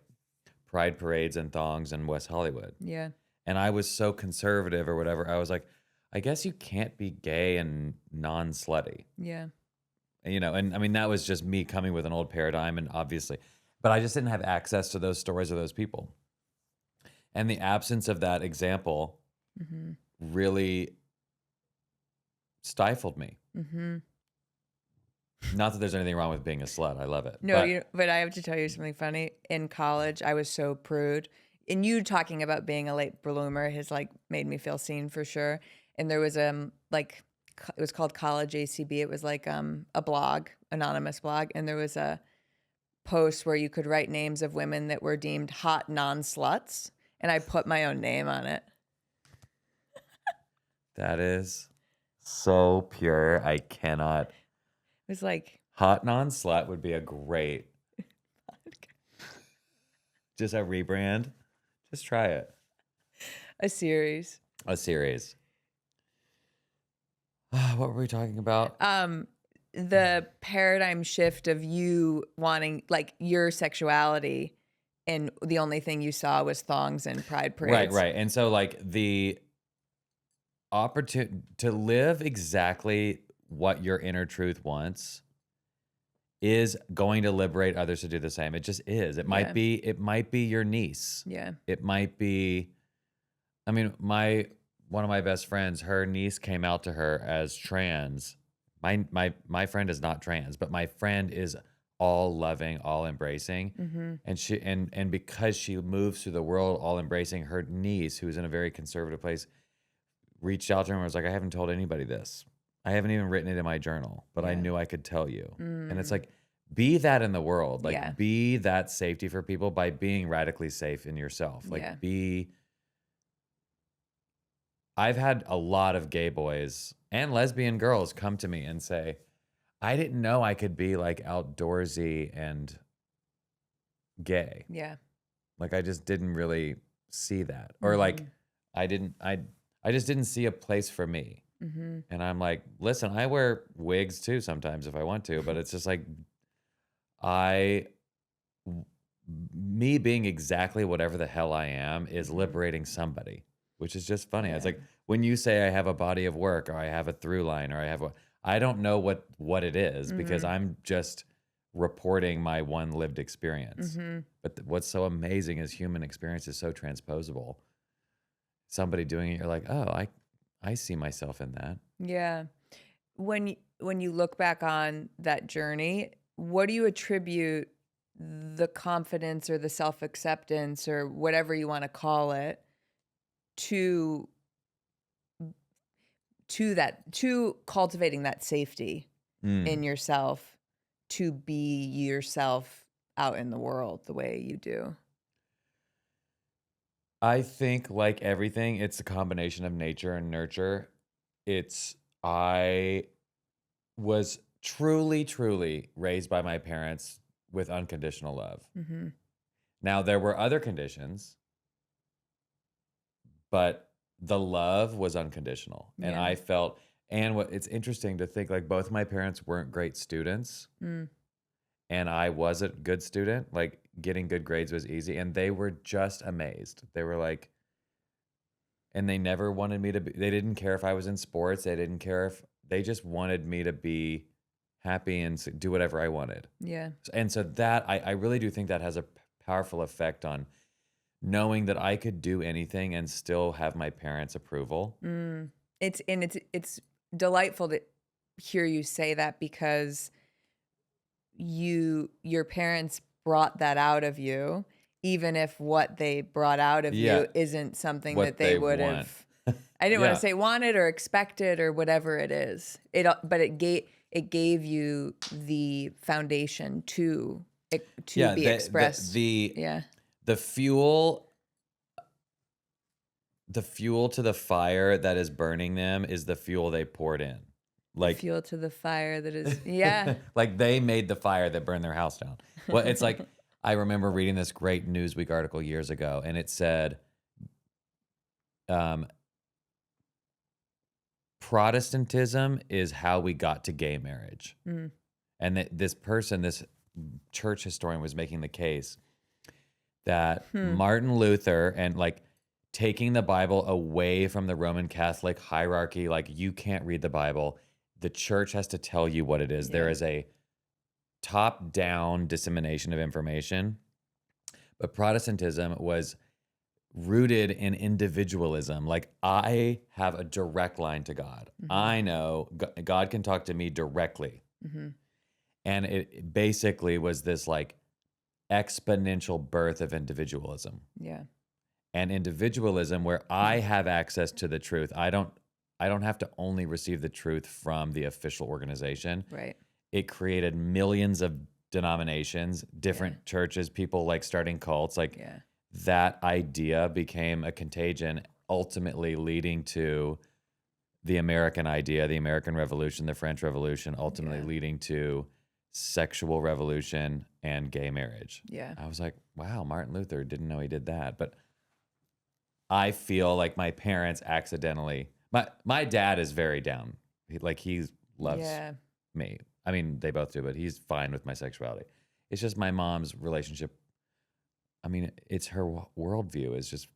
pride parades and thongs in West Hollywood. Yeah. And I was so conservative or whatever. I was like, I guess you can't be gay and non-slutty. Yeah. And I mean, that was just me coming with an old paradigm, and obviously, but I just didn't have access to those stories of those people. And the absence of that example really stifled me. Not that there's anything wrong with being a slut. I love it. No, but I have to tell you something funny. In college, I was so prude. And you talking about being a late bloomer has like made me feel seen for sure. And there was like it was called College ACB. It was like a blog, anonymous blog, and there was a post where you could write names of women that were deemed hot non-sluts, and I put my own name on it. That is so pure. I cannot. It was like hot non-slut would be a great. Just a rebrand. Just try it. A series. What were we talking about? The paradigm shift of you wanting like your sexuality, and the only thing you saw was thongs and pride parades. Right. And so like the opportunity to live exactly what your inner truth wants is going to liberate others to do the same. It just is. It might be your niece. Yeah. It might be, I mean, one of my best friends, her niece came out to her as trans. My friend is not trans, but my friend is all loving, all embracing. And she and because she moves through the world all embracing, her niece, who's in a very conservative place, reached out to her and was like, I haven't told anybody this. I haven't even written it in my journal, but I knew I could tell you. And it's like, be that in the world. Yeah. Like, be that safety for people by being radically safe in yourself. Like, Yeah. I've had a lot of gay boys and lesbian girls come to me and say, I didn't know I could be like outdoorsy and gay. Yeah. Like, I just didn't really see that. Or like, Mhm. I just didn't see a place for me. Mhm. And I'm like, listen, I wear wigs too sometimes if I want to, but it's just like, I, me being exactly whatever the hell I am is Mhm. liberating somebody, which is just funny. It's Yeah. like when you say I have a body of work or I have a through line or I don't know what it is because Mhm. I'm just reporting my one lived experience. Mhm. But what's so amazing is human experience is so transposable. Somebody doing it, you're like, oh, I see myself in that. Yeah. When you look back on that journey, what do you attribute the confidence or the self-acceptance or whatever you want to call it to to cultivating that safety Mm. in yourself to be yourself out in the world the way you do? I think like everything, it's a combination of nature and nurture. I was truly, truly raised by my parents with unconditional love. Mhm. Now, there were other conditions, but the love was unconditional. And Yeah. I felt, and what it's interesting to think like both my parents weren't great students, Mm. and I was a good student. Like getting good grades was easy, and they were just amazed. They were like, and they never wanted me to be, they didn't care if I was in sports. They didn't care if, they just wanted me to be happy and do whatever I wanted. Yeah. And so that I really do think that has a powerful effect on knowing that I could do anything and still have my parents' approval. Mm. It's delightful to hear you say that because your parents brought that out of you, even if what they brought out of you Yeah, isn't something that what they they would want. have. I didn't want to Yeah. say wanted or expected or whatever it is. But it gave you the foundation to Yeah, be expressed. Yeah, the fuel to the fire that is burning them is the fuel they poured in. the Like fuel to the fire that is. Yeah. like they made the fire that burned their house down. Well, it's like I remember reading this great Newsweek article years ago, and it said, um, Protestantism is how we got to gay marriage. Mm. And that this church historian was making the case that Hmm. Martin Luther and like taking the Bible away from the Roman Catholic hierarchy, like you can't read the Bible. The church has to tell you what it is. There Yeah. is a top down dissemination of information. But Protestantism was rooted in individualism. Like I have a direct line to God. Mhm. I know God can talk to me directly. Mhm. And it basically was this like exponential birth of individualism. Yeah. And individualism where I have access to the truth. I don't have to only receive the truth from the official organization. Right. It created millions of denominations, different Yeah. churches, people like starting cults. Like Yeah. that idea became a contagion, ultimately leading to the American idea, the American Revolution, the French Revolution, ultimately Yeah. leading to sexual revolution and gay marriage. Yeah. I was like, wow, Martin Luther didn't know he did that. But I feel like my parents accidentally, my dad is very down. He loves Yeah. me. I mean, they both do, but he's fine with my sexuality. It's just my mom's relationship. I mean, it's her worldview is just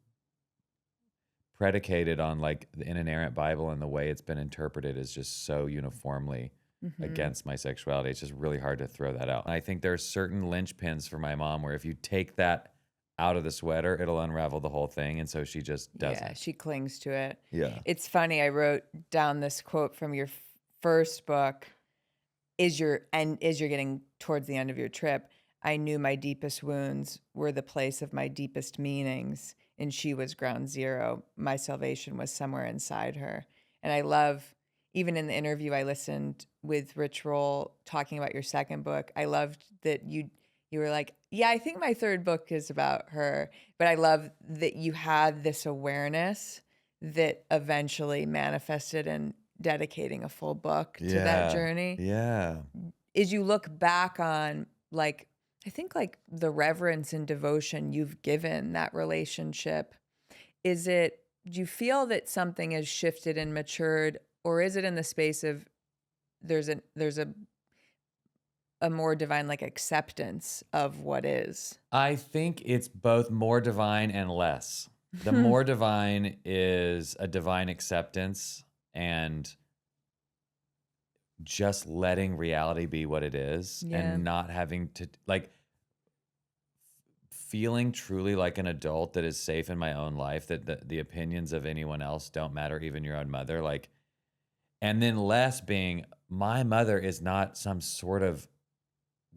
predicated on like the inerrant Bible, and the way it's been interpreted is just so uniformly Mhm. against my sexuality. It's just really hard to throw that out. And I think there are certain linchpins for my mom where if you take that out of the sweater, it'll unravel the whole thing. And so she just Yeah, doesn't. she clings to it. Yeah. It's funny, I wrote down this quote from your first book, is you're getting towards the end of your trip. I knew my deepest wounds were the place of my deepest meanings, and she was ground zero. My salvation was somewhere inside her. And I love, even in the interview I listened with Rich Roll talking about your second book, I loved that you were like, yeah, I think my third book is about her, but I love that you had this awareness that eventually manifested in dedicating a full book to that Yeah. journey. Yeah. As you look back on, like, I think like the reverence and devotion you've given that relationship, do you feel that something has shifted and matured, or is it in the space of there's a more divine like acceptance of what is? I think it's both more divine and less. The more divine is a divine acceptance and just letting reality be what it is Yeah. and not having to like feeling truly like an adult that is safe in my own life, that the opinions of anyone else don't matter, even your own mother. Like, and then less being my mother is not some sort of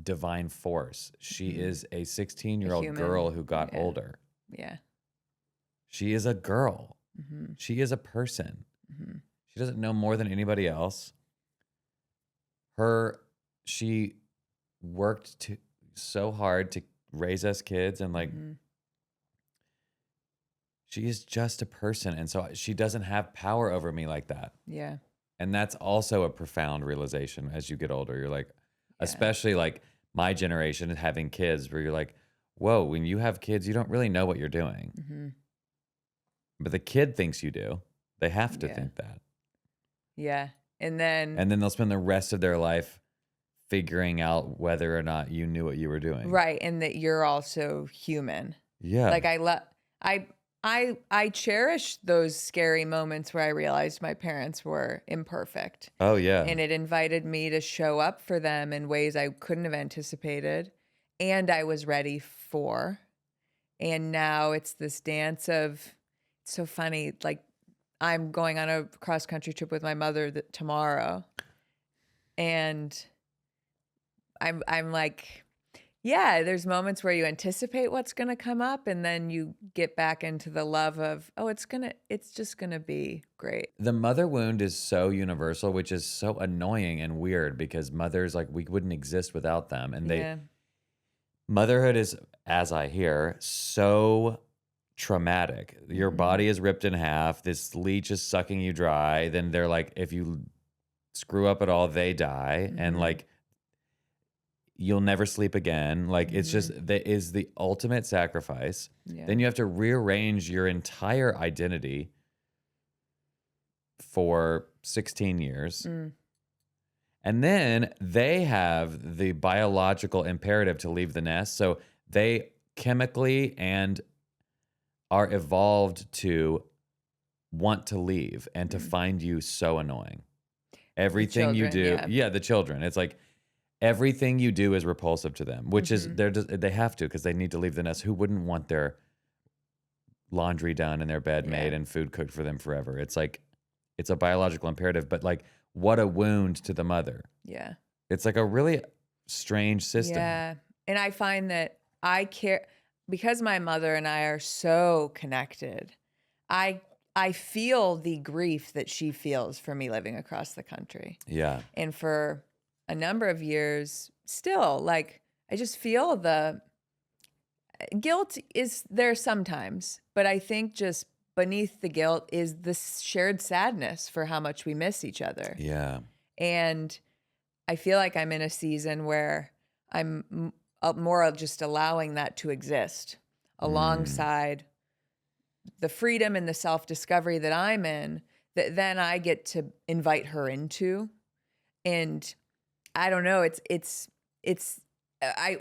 divine force. She is a 16-year-old human. girl who got Yeah. older. Yeah. She is a girl. Mm-hmm. She is a person. Mm-hmm. She doesn't know more than anybody else. She worked so hard to raise us kids, and like Mm-hmm. she is just a person, and so she doesn't have power over me like that. Yeah. And that's also a profound realization as you get older. You're like, Yeah. especially like my generation having kids, where you're like, whoa, when you have kids, you don't really know what you're doing. Mm-hmm. But the kid thinks you do. They have to Yeah. think that. Yeah. And then And then they'll spend the rest of their life figuring out whether or not you knew what you were doing. right, and that you're also human. Yeah. Like I cherish those scary moments where I realized my parents were imperfect. Oh, yeah. And it invited me to show up for them in ways I couldn't have anticipated and I was ready for. And now it's this dance of, it's so funny, like I'm going on a cross country trip with my mother tomorrow. And I'm like, yeah, there's moments where you anticipate what's going to come up and then you get back into the love of, oh, it's just going to be great. The mother wound is so universal, which is so annoying and weird because mothers, like, we wouldn't exist without them. And Yeah. motherhood is, as I hear, so traumatic. Your body is ripped in half. This leech is sucking you dry. Then they're like, if you screw up at all, they die. And like, you'll never sleep again. Like, it's just, that is the ultimate sacrifice. Yeah. Then you have to rearrange your entire identity for 16 years. And then they have the biological imperative to leave the nest. So they chemically and are evolved to want to leave and to find you so annoying. Everything you do. children, yeah. The children. It's like everything you do is repulsive to them, which is they have to, because they need to leave the nest. Who wouldn't want their laundry done and their bed made and food cooked for them forever? It's like, it's a biological imperative, but like, what a wound to the mother. Yeah. It's like a really strange system. Yeah. And I find that I care because my mother and I are so connected. I feel the grief that she feels for me living across the country. Yeah. And for a number of years still, like I just feel the guilt is there sometimes, but I think just beneath the guilt is this shared sadness for how much we miss each other. Yeah. And I feel like I'm in a season where I'm more of just allowing that to exist alongside the freedom and the self-discovery that I'm in, that then I get to invite her into. And I don't know,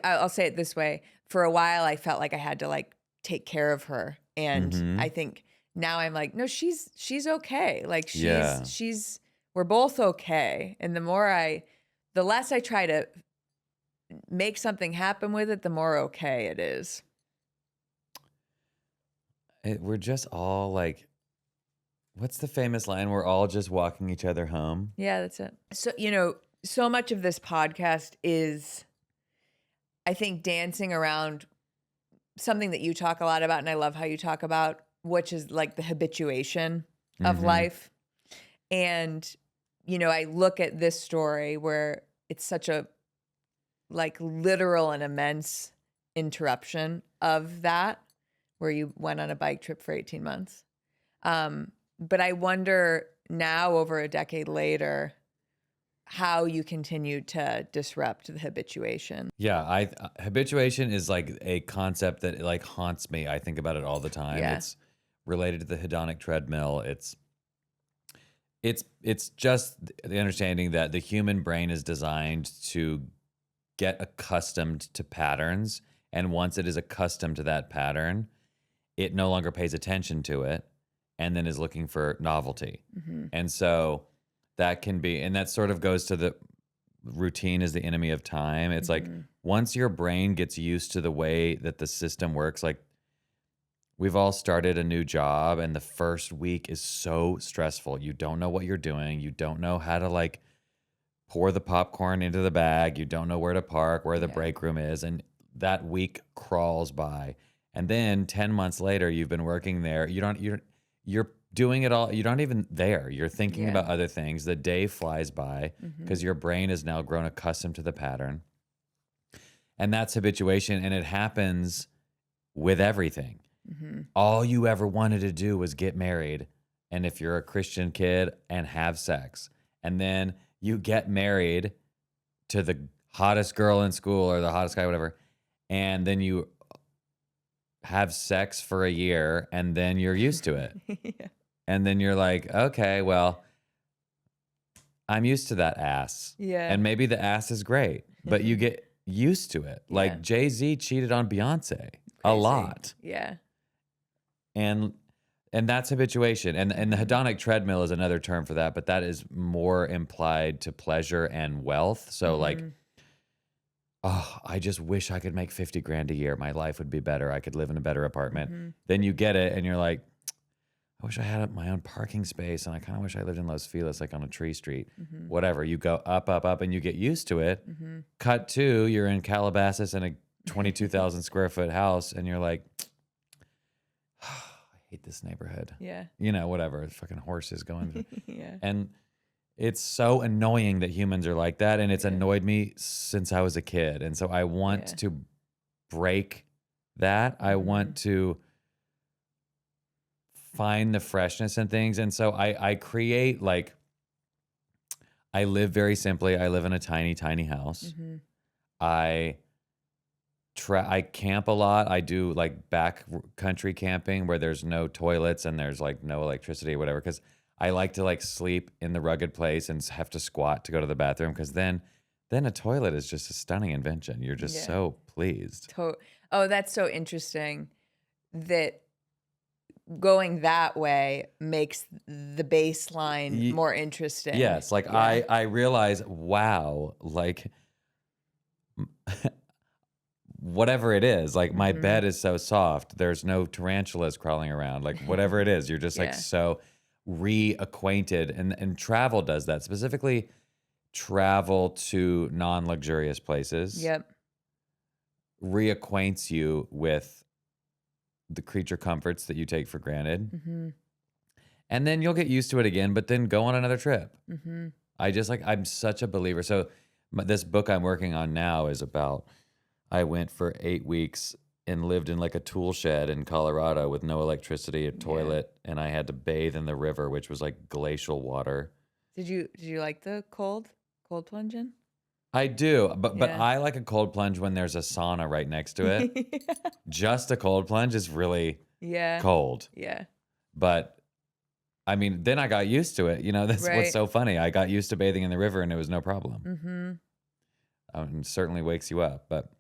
I'll say it this way. For a while, I felt like I had to like take care of her. And I think now I'm like, no, she's okay. Like we're both okay. And the less I try to make something happen with it, the more okay it is. We're just all like, what's the famous line? We're all just walking each other home. Yeah, that's it. So, so much of this podcast is, I think, dancing around something that you talk a lot about, and I love how you talk about, which is like the habituation of life. And I look at this story where it's such a like literal and immense interruption of that, where you went on a bike trip for 18 months. But I wonder now, over a decade later, how you continue to disrupt the habituation. Yeah, habituation is like a concept that like haunts me. I think about it all the time. Yeah. It's related to the hedonic treadmill. It's just the understanding that the human brain is designed to get accustomed to patterns, and once it is accustomed to that pattern, it no longer pays attention to it and then is looking for novelty. And so that can be, and that sort of goes to the routine is the enemy of time. It's like once your brain gets used to the way that the system works, like we've all started a new job and the first week is so stressful. You don't know what you're doing. You don't know how to like pour the popcorn into the bag. You don't know where to park, where the break room is. And that week crawls by. And then 10 months later, you've been working there. You're doing it all. You're not even there. You're thinking about other things. The day flies by because your brain has now grown accustomed to the pattern. And that's habituation. And it happens with everything. All you ever wanted to do was get married. And if you're a Christian kid, and have sex. And then you get married to the hottest girl in school or the hottest guy, whatever. And then you have sex for a year and then you're used to it. Yeah. And then you're like, okay, well, I'm used to that ass. Yeah. And maybe the ass is great, but you get used to it. Yeah. Like Jay-Z cheated on Beyonce a Crazy. lot. Yeah. And that's habituation. And the hedonic treadmill is another term for that, but that is more implied to pleasure and wealth. So like, oh, I just wish I could make 50 grand a year. My life would be better. I could live in a better apartment. Then you get it and you're like, I wish I had my own parking space, and I kind of wish I lived in Los Feliz, like on a tree street. Whatever. You go up, up, up, and you get used to it. Cut to, you're in Calabasas in a 22,000 square foot house, and you're like, I hate this neighborhood. Yeah. Whatever. Fucking horses going. Yeah. And it's so annoying that humans are like that, and it's annoyed me since I was a kid. And so I want to break that. I want to find the freshness in things. And so I create, like, I live very simply. I live in a tiny, tiny house. I camp a lot. I do like back country camping where there's no toilets and there's like no electricity or whatever, because I like to like sleep in the rugged place and have to squat to go to the bathroom, because then a toilet is just a stunning invention. You're just so pleased. Oh, that's so interesting that going that way makes the baseline more interesting. Yes, like I realize, wow, like whatever it is, like my bed is so soft. There's no tarantulas crawling around. Like whatever it is, you're just like so reacquainted. And travel does that. Specifically, travel to non-luxurious places. Yep. Reacquaints you with the creature comforts that you take for granted. And then you'll get used to it again, but then go on another trip. I'm such a believer. So this book I'm working on now is about, I went for 8 weeks and lived in like a tool shed in Colorado with no electricity, a toilet, and I had to bathe in the river, which was like glacial water. Did you like the cold plunging? I do, but I like a cold plunge when there's a sauna right next to it. Just a cold plunge is really cold. Yeah. But I mean, then I got used to it. That's what's so funny. I got used to bathing in the river and it was no problem. It certainly wakes you up. But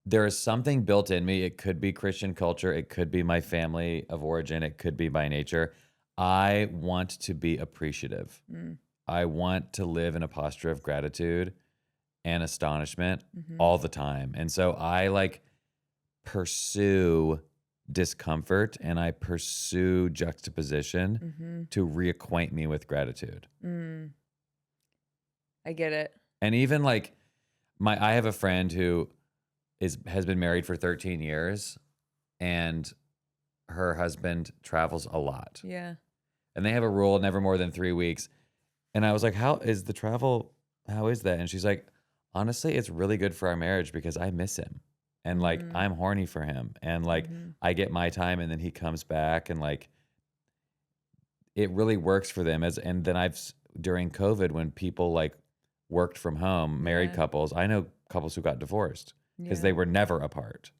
there is something built in me. It could be Christian culture. It could be my family of origin. It could be by nature. I want to be appreciative. I want to live in a posture of gratitude and astonishment all the time. And so I like pursue discomfort and I pursue juxtaposition to reacquaint me with gratitude. I get it. And even like I have a friend who has been married for 13 years, and her husband travels a lot. Yeah. And they have a rule, never more than 3 weeks. And I was like, how is the travel? How is that? And she's like, honestly, it's really good for our marriage because I miss him. And like, Mm-hmm. I'm horny for him. And like, I get my time and then he comes back and like, it really works for them. And then during COVID, when people like worked from home, married Yeah. couples, I know couples who got divorced because Yeah. they were never apart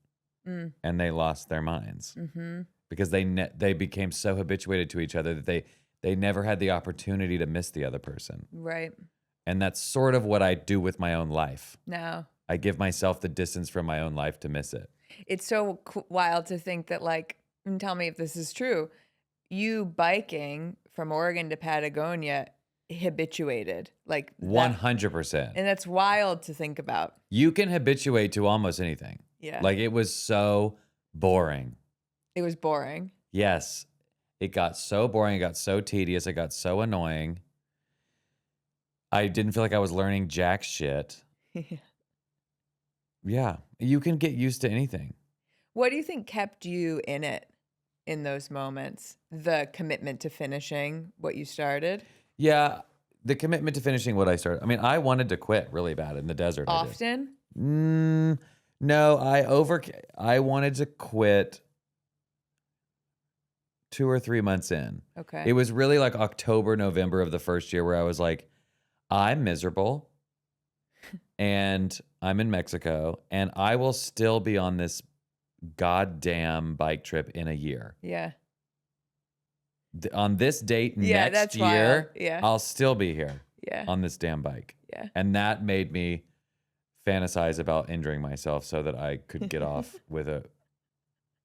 Mm. and they lost their minds Mm-hmm. because they became so habituated to each other that they never had the opportunity to miss the other person. Right. And that's sort of what I do with my own life. No. I give myself the distance from my own life to miss it. It's so wild to think that, like, and tell me if this is true, you biking from Oregon to Patagonia habituated like that. 100%. And that's wild to think about. You can habituate to almost anything. Yeah. Like, it was so boring. It was boring. Yes. It got so boring. It got so tedious. It got so annoying. I didn't feel like I was learning jack shit. Yeah. You can get used to anything. What do you think kept you in it in those moments? The commitment to finishing what you started? Yeah. The commitment to finishing what I started. I mean, I wanted to quit really bad in the desert. Often? No, I wanted to quit 2 or 3 months in. Okay. It was really like October, November of the first year where I was like, I'm miserable and I'm in Mexico and I will still be on this goddamn bike trip in a year. Yeah. On this date Yeah, next that's year, wild. Yeah. I'll still be here Yeah. on this damn bike. Yeah. And that made me fantasize about injuring myself so that I could get off with a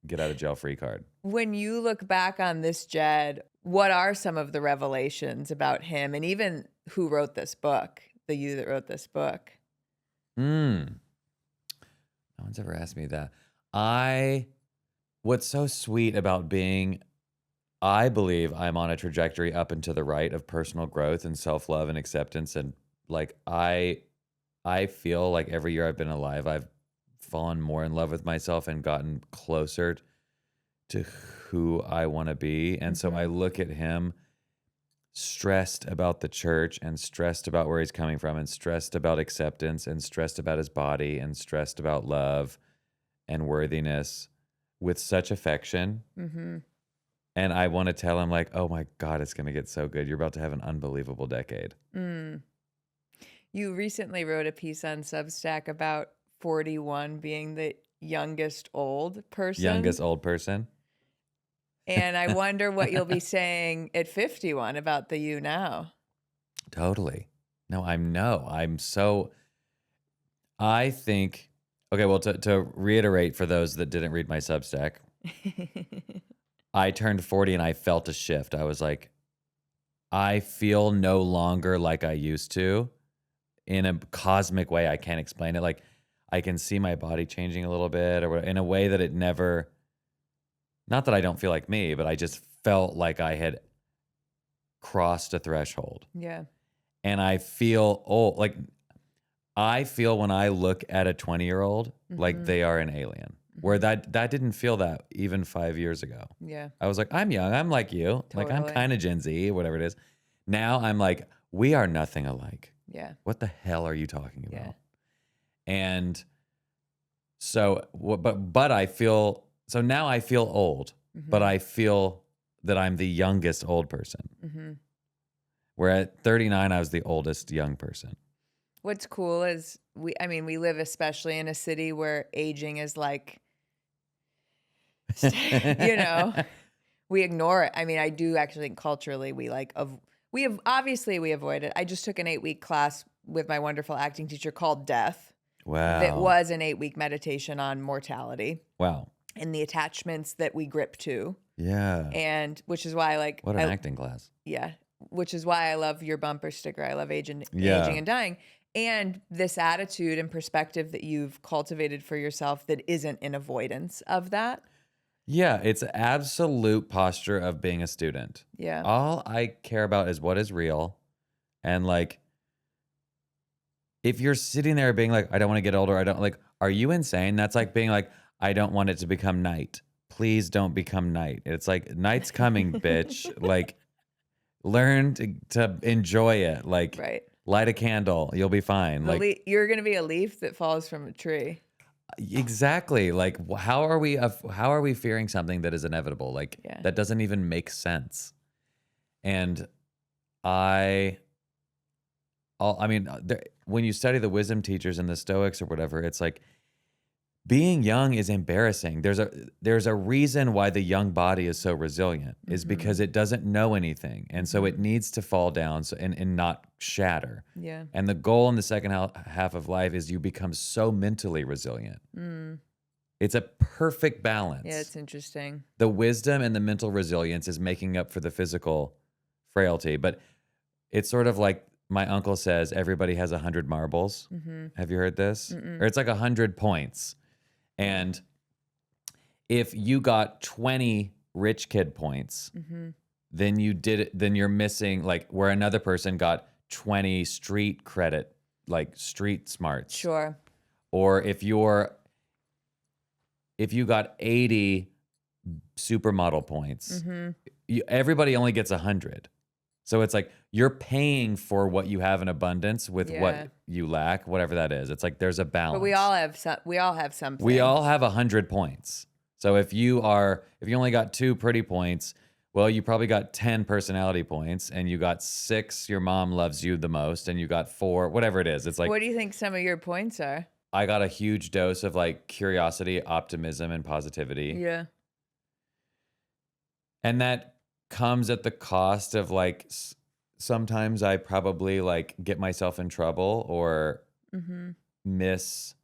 get out of jail free card. When you look back on this Jed, what are some of the revelations about him and even who wrote this book, the you that wrote this book? No one's ever asked me that. What's so sweet about I believe I'm on a trajectory up and to the right of personal growth and self-love and acceptance. And like, I feel like every year I've been alive, I've fallen more in love with myself and gotten closer to who I want to be. And so I look at him stressed about the church and stressed about where he's coming from and stressed about acceptance and stressed about his body and stressed about love and worthiness with such affection. And I want to tell him like, oh my God, it's going to get so good. You're about to have an unbelievable decade. You recently wrote a piece on Substack about 41 being the youngest old person. Youngest old person. And I wonder what you'll be saying at 51 about the you now. Totally. No, I think, okay, well, to reiterate for those that didn't read my Substack, I turned 40 and I felt a shift. I was like, I feel no longer like I used to in a cosmic way. I can't explain it. Like, I can see my body changing a little bit or in a way that it never, not that I don't feel like me, but I just felt like I had crossed a threshold. Yeah. And I feel old. Like, I feel when I look at a 20-year-old, like they are an alien. Where that didn't feel that even 5 years ago. Yeah. I was like, I'm young. I'm like you. Like, I'm Totally. kind of Gen Z, whatever it is. Now I'm like, we are nothing alike. Yeah. What the hell are you talking about? Yeah. And so, but I feel, so now I feel old, but I feel that I'm the youngest old person. Where at 39, I was the oldest young person. What's cool is we live especially in a city where aging is like, you know, we ignore it. I mean, I do actually think culturally we avoid it. I just took an 8-week class with my wonderful acting teacher called Death. Wow. That was an 8-week meditation on mortality. Wow. And the attachments that we grip to. Yeah. And which is why What an acting class. Yeah. Which is why I love your bumper sticker. I love aging and dying. And this attitude and perspective that you've cultivated for yourself that isn't an avoidance of that. Yeah, it's an absolute posture of being a student. Yeah. All I care about is what is real. And like, if you're sitting there being like, I don't want to get older, I don't like, are you insane? That's like being like, I don't want it to become night. please don't become night. It's like night's coming, bitch. Like learn to enjoy it. Like Right. light a candle, you'll be fine. Like You're going to be a leaf that falls from a tree. exactly. Like how are we fearing something that is inevitable? Like Yeah. that doesn't even make sense. And I mean, when you study the wisdom teachers and the Stoics or whatever, it's like being young is embarrassing. There's a reason why the young body is so resilient is because it doesn't know anything. And so it needs to fall down and not shatter. Yeah. And the goal in the second half of life is you become so mentally resilient. It's a perfect balance. Yeah, it's interesting. The wisdom and the mental resilience is making up for the physical frailty. But it's sort of like my uncle says, everybody has 100 marbles. Have you heard this? Or it's like 100 points. And if you got 20 rich kid points, then you're missing like where another person got 20 street credit, like street smarts. Sure. Or if you got 80 supermodel points, everybody only gets 100. So it's like you're paying for what you have in abundance with what you lack, whatever that is. It's like there's a balance. But we all have something. We all have 100 points. So if you only got 2 pretty points, well, you probably got 10 personality points, and you got 6, your mom loves you the most, and you got 4, whatever it is. It's like, what do you think some of your points are? I got a huge dose of like curiosity, optimism, and positivity. Yeah. And that comes at the cost of like sometimes I probably like get myself in trouble or miss.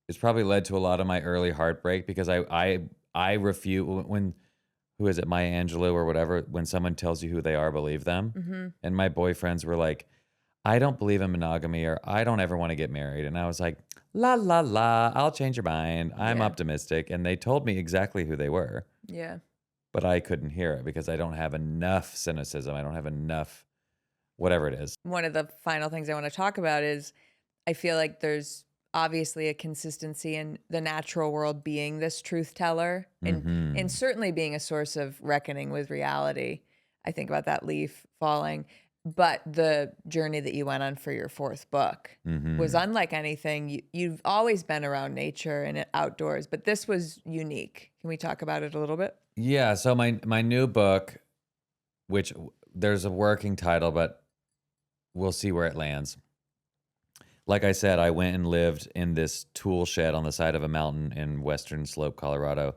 It's probably led to a lot of my early heartbreak because I refute when who is it, Maya Angelou or whatever, when someone tells you who they are, believe them. And my boyfriends were like, I don't believe in monogamy, or I don't ever want to get married. And I was like, la la la, I'll change your mind. I'm optimistic. And they told me exactly who they were. Yeah. But I couldn't hear it because I don't have enough cynicism. I don't have enough whatever it is. One of the final things I want to talk about is I feel like there's obviously a consistency in the natural world being this truth teller and certainly being a source of reckoning with reality. I think about that leaf falling. But the journey that you went on for your 4th book was unlike anything. You've always been around nature and outdoors, but this was unique. Can we talk about it a little bit? Yeah. So my new book, which there's a working title, but we'll see where it lands. Like I said, I went and lived in this tool shed on the side of a mountain in Western Slope, Colorado,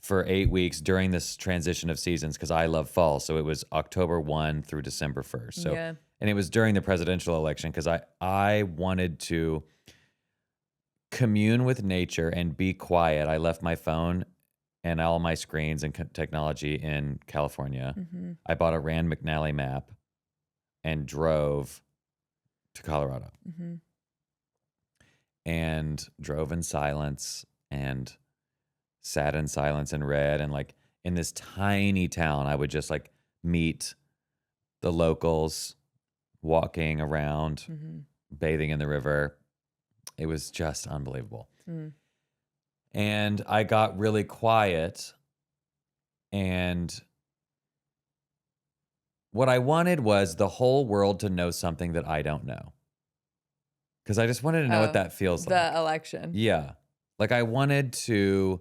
for 8 weeks during this transition of seasons because I love fall. So it was October 1 through December 1st. So, and it was during the presidential election because I wanted to commune with nature and be quiet. I left my phone and all my screens and technology in California. I bought a Rand McNally map and drove to Colorado and drove in silence and sat in silence and read. And like in this tiny town, I would just like meet the locals walking around, bathing in the river. It was just unbelievable. And I got really quiet. And what I wanted was the whole world to know something that I don't know. Because I just wanted to know what that feels like. The election. Yeah. Like I wanted to.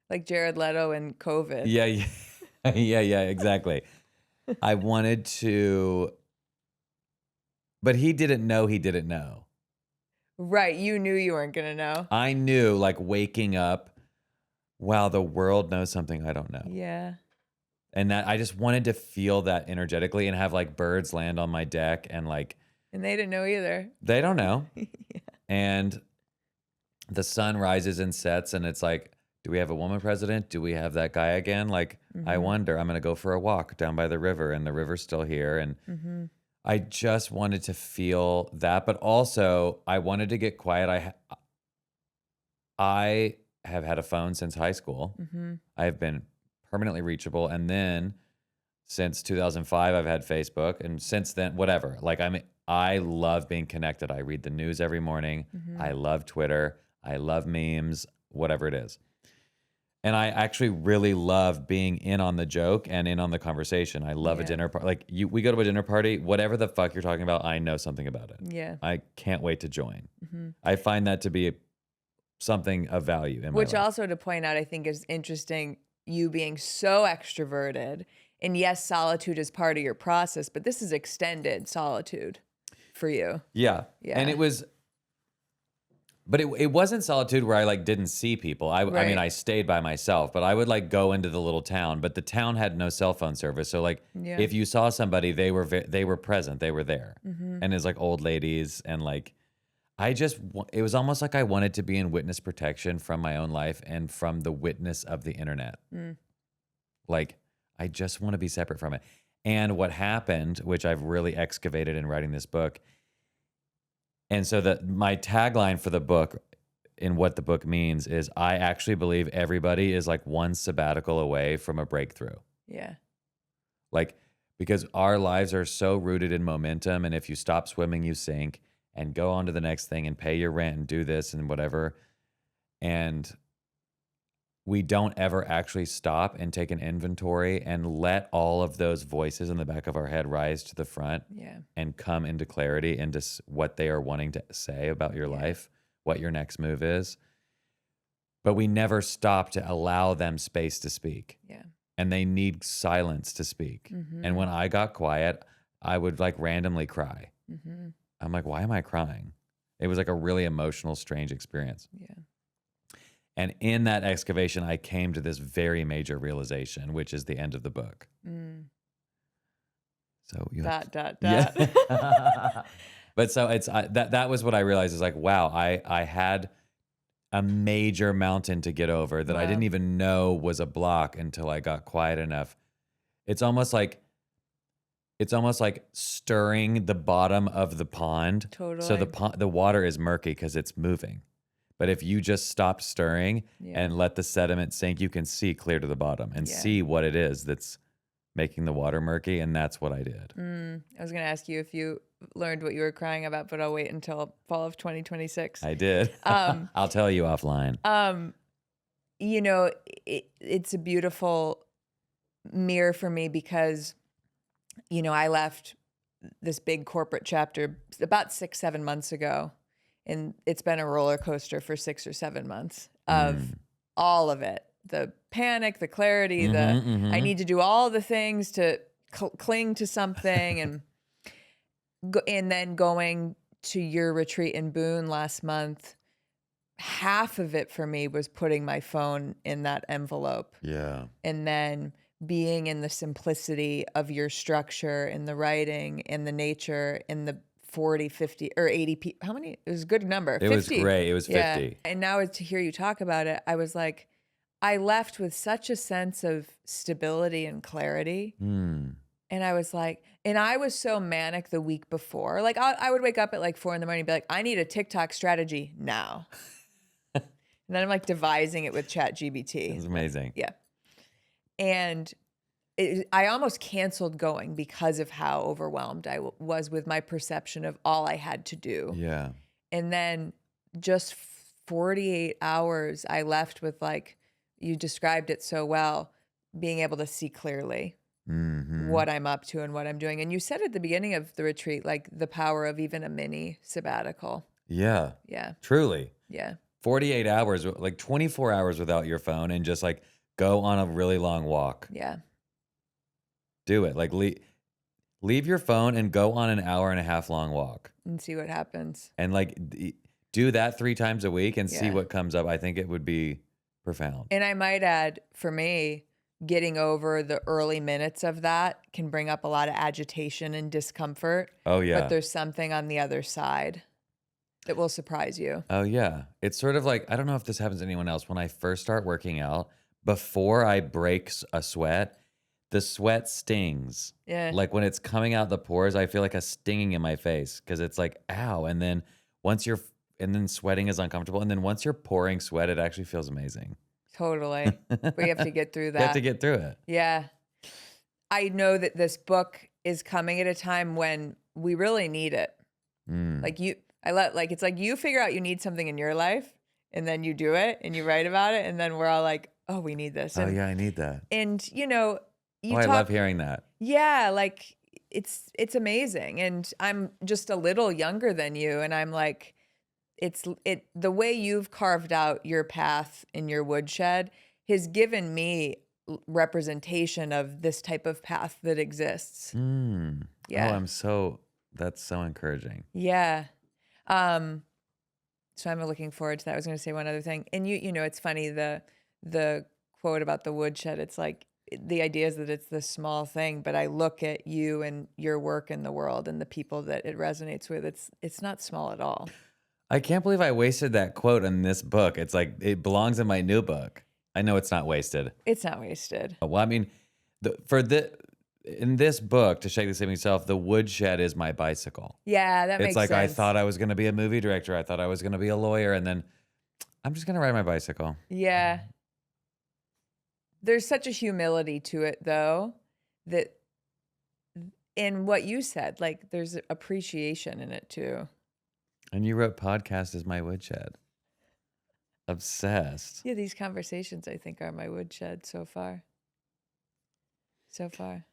Like Jared Leto and COVID. Yeah. Yeah, exactly. I wanted to. But he didn't know he didn't know. Right. You knew you weren't going to know. I knew, like waking up, wow, the world knows something I don't know. Yeah. And that I just wanted to feel that energetically and have like birds land on my deck and like. And they didn't know either. They don't know. And the sun rises and sets and it's like, do we have a woman president? Do we have that guy again? Like, I wonder. I'm going to go for a walk down by the river and the river's still here. And I just wanted to feel that. But also, I wanted to get quiet. I have had a phone since high school. I have been permanently reachable. And then since 2005, I've had Facebook. And since then, whatever. Like, I love being connected. I read the news every morning. I love Twitter. I love memes. whatever it is. And I actually really love being in on the joke and in on the conversation. I love a dinner party. Like we go to a dinner party, whatever the fuck you're talking about, I know something about it. Yeah. I can't wait to join. Mm-hmm. I find that to be something of value in my Which life. also, to point out, I think is interesting, you being so extroverted. And yes, solitude is part of your process, but this is extended solitude for you. Yeah. Yeah. And it wasn't solitude where I like didn't see people. I mean, I stayed by myself, but I would like go into the little town, but the town had no cell phone service. So like if you saw somebody, they were present, they were there. Mm-hmm. And it's like old ladies and like, it was almost like I wanted to be in witness protection from my own life and from the witness of the internet. Like, I just want to be separate from it. And what happened, which I've really excavated in writing this book, and so my tagline for the book and what the book means is I actually believe everybody is like one sabbatical away from a breakthrough. Yeah. Like, because our lives are so rooted in momentum. And if you stop swimming, you sink, and go on to the next thing and pay your rent and do this and whatever. And we don't ever actually stop and take an inventory and let all of those voices in the back of our head rise to the front and come into clarity into what they are wanting to say about your life, what your next move is. But we never stop to allow them space to speak. Yeah. And they need silence to speak. Mm-hmm. And when I got quiet, I would like randomly cry. Mm-hmm. I'm like, why am I crying? It was like a really emotional, strange experience. Yeah. And in that excavation, I came to this very major realization, which is the end of the book. So you dot. Yeah. But so it's that was what I realized is like, wow, I had a major mountain to get over that I didn't even know was a block until I got quiet enough. It's almost like stirring the bottom of the pond. Totally. So the water is murky because it's moving. But if you just stopped stirring and let the sediment sink, you can see clear to the bottom and see what it is that's making the water murky. And that's what I did. I was going to ask you if you learned what you were crying about, but I'll wait until fall of 2026. I did. I'll tell you offline. You know, it's a beautiful mirror for me because, you know, I left this big corporate chapter about 6-7 months ago. And it's been a roller coaster for 6 or 7 months of all of it. The panic, the clarity, I need to do all the things to cling to something. And then going to your retreat in Boone last month, half of it for me was putting my phone in that envelope. Yeah. And then being in the simplicity of your structure, in the writing, in the nature, in the 40, 50, or 80 people. How many? It was a good number. 50. It was great. It was 50. Yeah. And now to hear you talk about it, I was like, I left with such a sense of stability and clarity. And I was like, and I was so manic the week before. Like I would wake up at like 4 a.m. and be like, I need a TikTok strategy now. And then I'm like devising it with ChatGPT. It's amazing. Yeah. And I almost canceled going because of how overwhelmed I was with my perception of all I had to do. Yeah. And then just 48 hours, I left with, like, you described it so well, being able to see clearly what I'm up to and what I'm doing. And you said at the beginning of the retreat, like the power of even a mini sabbatical. Yeah. Yeah. Truly. Yeah. 48 hours, like 24 hours without your phone and just like go on a really long walk. Yeah. Do it. Like leave your phone and go on an hour and a half long walk. And see what happens. And like do that 3 times a week and see what comes up. I think it would be profound. And I might add, for me, getting over the early minutes of that can bring up a lot of agitation and discomfort. Oh, yeah. But there's something on the other side that will surprise you. Oh, yeah. It's sort of like, I don't know if this happens to anyone else. When I first start working out, before I break a sweat, the sweat stings. Yeah. Like when it's coming out the pores, I feel like a stinging in my face because it's like, ow. And then sweating is uncomfortable. And then once you're pouring sweat, it actually feels amazing. Totally. But you have to get through that. You have to get through it. Yeah. I know that this book is coming at a time when we really need it. Like it's like you figure out you need something in your life, and then you do it and you write about it, and then we're all like, oh, we need this. Oh And yeah, I need that. you know, Oh, you I talk, love hearing that. yeah, like it's amazing. And I'm just a little younger than you, and I'm like, the way you've carved out your path in your woodshed has given me representation of this type of path that exists. Oh, Yeah. that's so encouraging. Yeah. So I'm looking forward to that. I was going to say one other thing. And you know, it's funny, the quote about the woodshed, it's like the idea is that it's this small thing, but I look at you and your work in the world and the people that it resonates with. It's not small at all. I can't believe I wasted that quote in this book. It's like it belongs in my new book. I know it's not wasted. It's not wasted. Well, I mean, in this book, To Shake the Sleeping Self, the woodshed is my bicycle. Yeah, that It's makes like sense. I thought I was going to be a movie director. I thought I was going to be a lawyer, and then I'm just going to ride my bicycle. Yeah. There's such a humility to it, though, that in what you said, like there's appreciation in it too. And you wrote podcast is my woodshed. Obsessed. Yeah, these conversations I think are my woodshed so far. So far.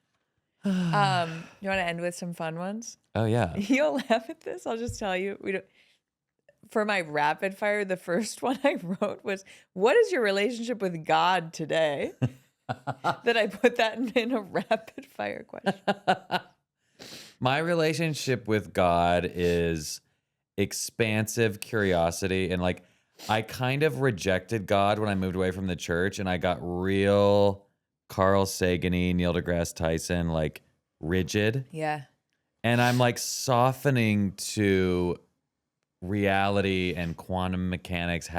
You want to end with some fun ones? Oh yeah. You'll laugh at this. I'll just tell you. For my rapid fire, the first one I wrote was, "What is your relationship with God today?" That I put that in a rapid fire question. My relationship with God is expansive curiosity, and like I kind of rejected God when I moved away from the church, and I got real Carl Sagan-y, Neil deGrasse Tyson, like rigid. Yeah. And I'm like softening to reality and quantum mechanics,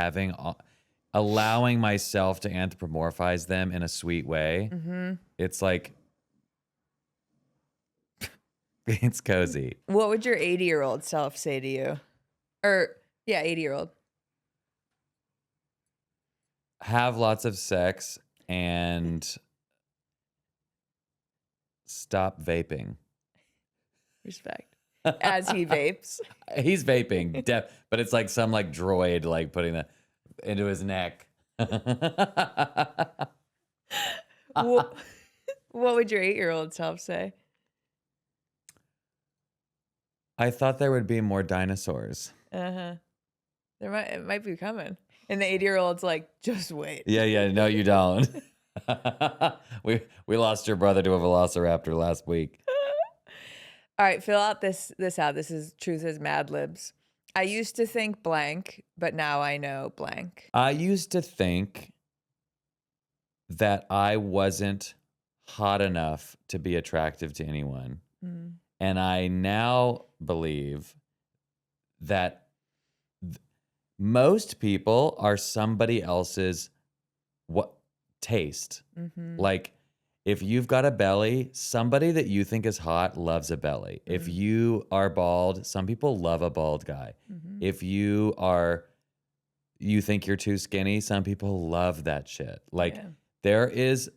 allowing myself to anthropomorphize them in a sweet way. Mm-hmm. It's like, it's cozy. What would your 80-year-old self say to you? Or, yeah, 80-year-old. Have lots of sex and stop vaping. Respect. As he vapes. He's vaping, but it's like some like droid like putting that into his neck. What would your 8-year-old self say? I thought there would be more dinosaurs. Uh-huh. It might be coming. And the 80-year-old's like, just wait. Yeah, no, you don't. we lost your brother to a velociraptor last week. All right, fill out this out. This is Truth is Mad Libs. I used to think blank, but now I know blank. I used to think that I wasn't hot enough to be attractive to anyone. Mm. And I now believe that most people are somebody else's taste. Mm-hmm. Like if you've got a belly, somebody that you think is hot loves a belly. Mm-hmm. If you are bald, some people love a bald guy. Mm-hmm. If you think you're too skinny, some people love that shit. Like there is,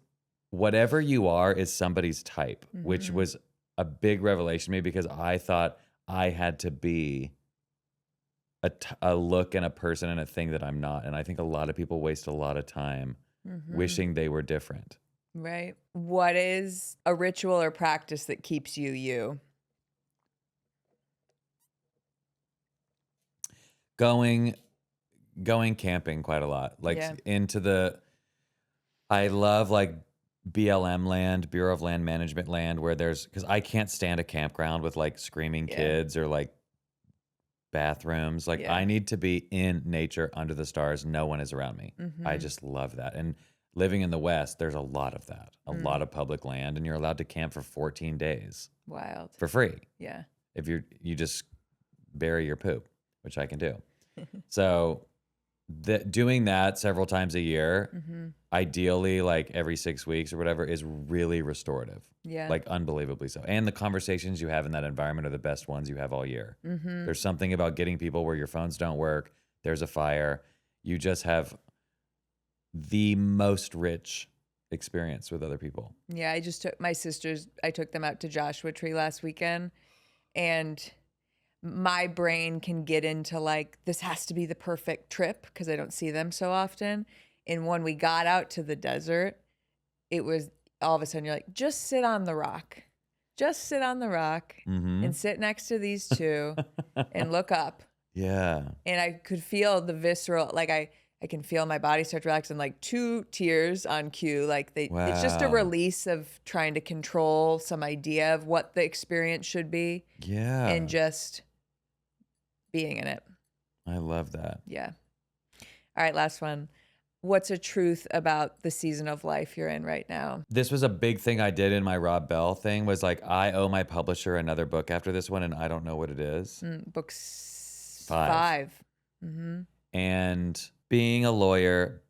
whatever you are is somebody's type, which was a big revelation to me because I thought I had to be a look and a person and a thing that I'm not. And I think a lot of people waste a lot of time wishing they were different. Right. What is a ritual or practice that keeps you you? Going camping quite a lot. Like I love like BLM land, Bureau of Land Management land, where because I can't stand a campground with like screaming kids or like bathrooms. Like I need to be in nature under the stars. No one is around me. I just love that. And living in the West, there's a lot of that, a lot of public land, and you're allowed to camp for 14 days. Wild. For free. Yeah. If you just bury your poop, which I can do. So doing that several times a year, ideally like every 6 weeks or whatever, is really restorative. Yeah. Like unbelievably so. And the conversations you have in that environment are the best ones you have all year. There's something about getting people where your phones don't work. There's a fire. You just have the most rich experience with other people. Yeah, I just took my sisters, I took them out to Joshua Tree last weekend, and my brain can get into like, this has to be the perfect trip because I don't see them so often. And when we got out to the desert, it was all of a sudden you're like, just sit on the rock. Just sit on the rock and sit next to these two and look up. Yeah. And I could feel the visceral, like I can feel my body start to relax and like 2 tears on cue. Like it's just a Wow. release of trying to control some idea of what the experience should be Yeah. and just being in it. I love that. Yeah. All right, last one. What's a truth about the season of life you're in right now? This was a big thing I did in my Rob Bell thing, was like, I owe my publisher another book after this one, and I don't know what it is. Book 5. And being a lawyer,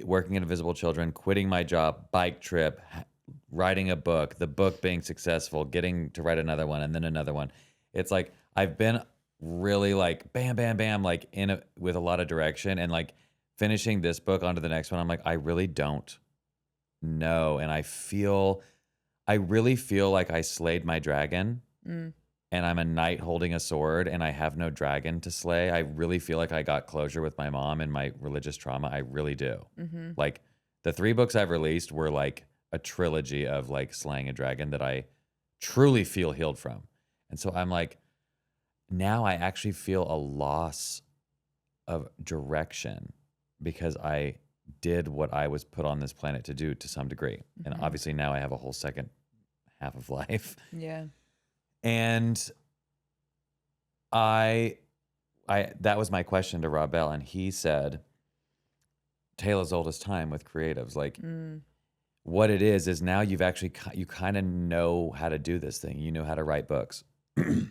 working in Invisible Children, quitting my job, bike trip, writing a book, the book being successful, getting to write another one, and then another one. It's like I've been really like bam, bam, bam, like with a lot of direction, and like finishing this book onto the next one. I'm like, I really don't know, and I really feel like I slayed my dragon. And I'm a knight holding a sword and I have no dragon to slay. I really feel like I got closure with my mom and my religious trauma. I really do. Like the 3 books I've released were like a trilogy of like slaying a dragon that I truly feel healed from. And so I'm like, now I actually feel a loss of direction because I did what I was put on this planet to do to some degree. And obviously now I have a whole second half of life. Yeah. And I that was my question to Rob Bell, and he said, tale as old as time with creatives. Like what it is now you kind of know how to do this thing. You know how to write books. And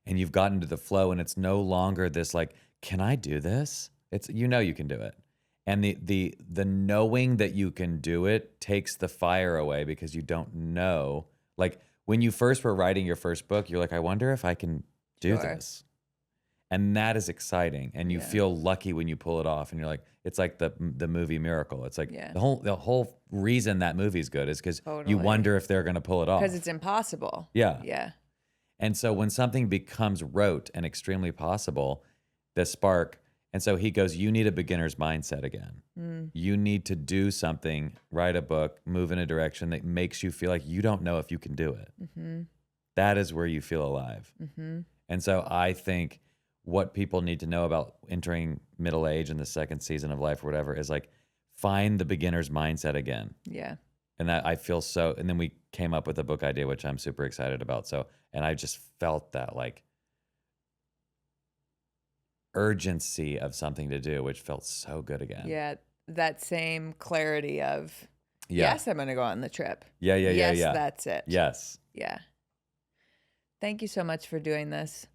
you've gotten to the flow, and it's no longer this like, can I do this? It's, you can do it. And the knowing that you can do it takes the fire away because you don't know. Like when you first were writing your first book, you're like, I wonder if I can do this. And that is exciting. And you feel lucky when you pull it off. And you're like, it's like the movie Miracle. It's like the whole reason that movie's good is because you wonder if they're going to pull it off. Because it's impossible. Yeah. Yeah. And so when something becomes rote and extremely possible, the spark. And so he goes, you need a beginner's mindset again. You need to do something, write a book, move in a direction that makes you feel like you don't know if you can do it. That is where you feel alive. And so I think what people need to know about entering middle age in the second season of life or whatever is like, find the beginner's mindset again. Yeah. And that I feel so, and then we came up with a book idea, which I'm super excited about. So, and I just felt that like urgency of something to do, which felt so good again. Yeah. That same clarity of, yes, I'm going to go on the trip. Yeah. Yes, that's it. Yes. Yeah. Thank you so much for doing this.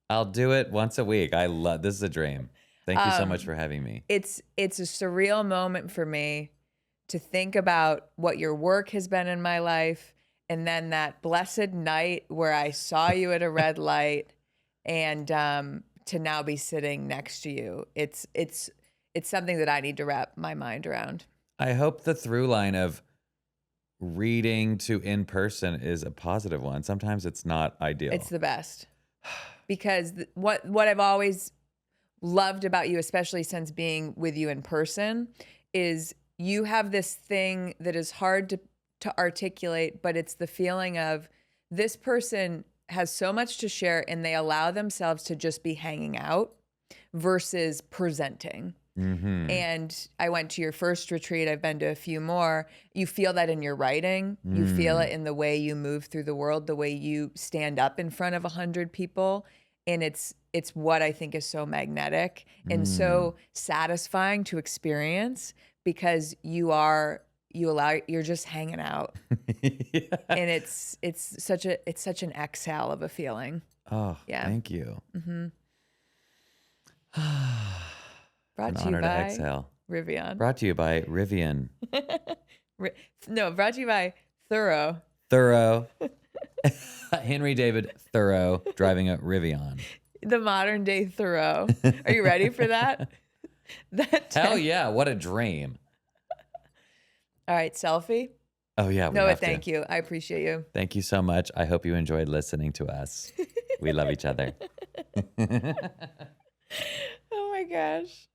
I'll do it once a week. This is a dream. Thank you so much for having me. It's a surreal moment for me to think about what your work has been in my life, and then that blessed night where I saw you at a red light, and to now be sitting next to you. It's something that I need to wrap my mind around. I hope the through line of reading to in person is a positive one. Sometimes it's not ideal. It's the best. Because what I've always loved about you, especially since being with you in person, is you have this thing that is hard to articulate, but it's the feeling of this person has so much to share and they allow themselves to just be hanging out versus presenting. And I went to your first retreat. I've been to a few more. You feel that in your writing. You feel it in the way you move through the world, the way you stand up in front of 100 people. And it's what I think is so magnetic and so satisfying to experience because you're just hanging out. And it's such an exhale of a feeling. Oh, yeah. Thank you. Brought to you honor to by exhale. Rivian. Brought to you by Rivian. No, brought to you by Thorough. Henry David Thoreau driving a Rivian. The modern day Thoreau. Are you ready for that? Hell yeah, what a dream. All right, selfie. Oh yeah. Noah, thank you. I appreciate you. Thank you so much. I hope you enjoyed listening to us. We love each other. Oh my gosh.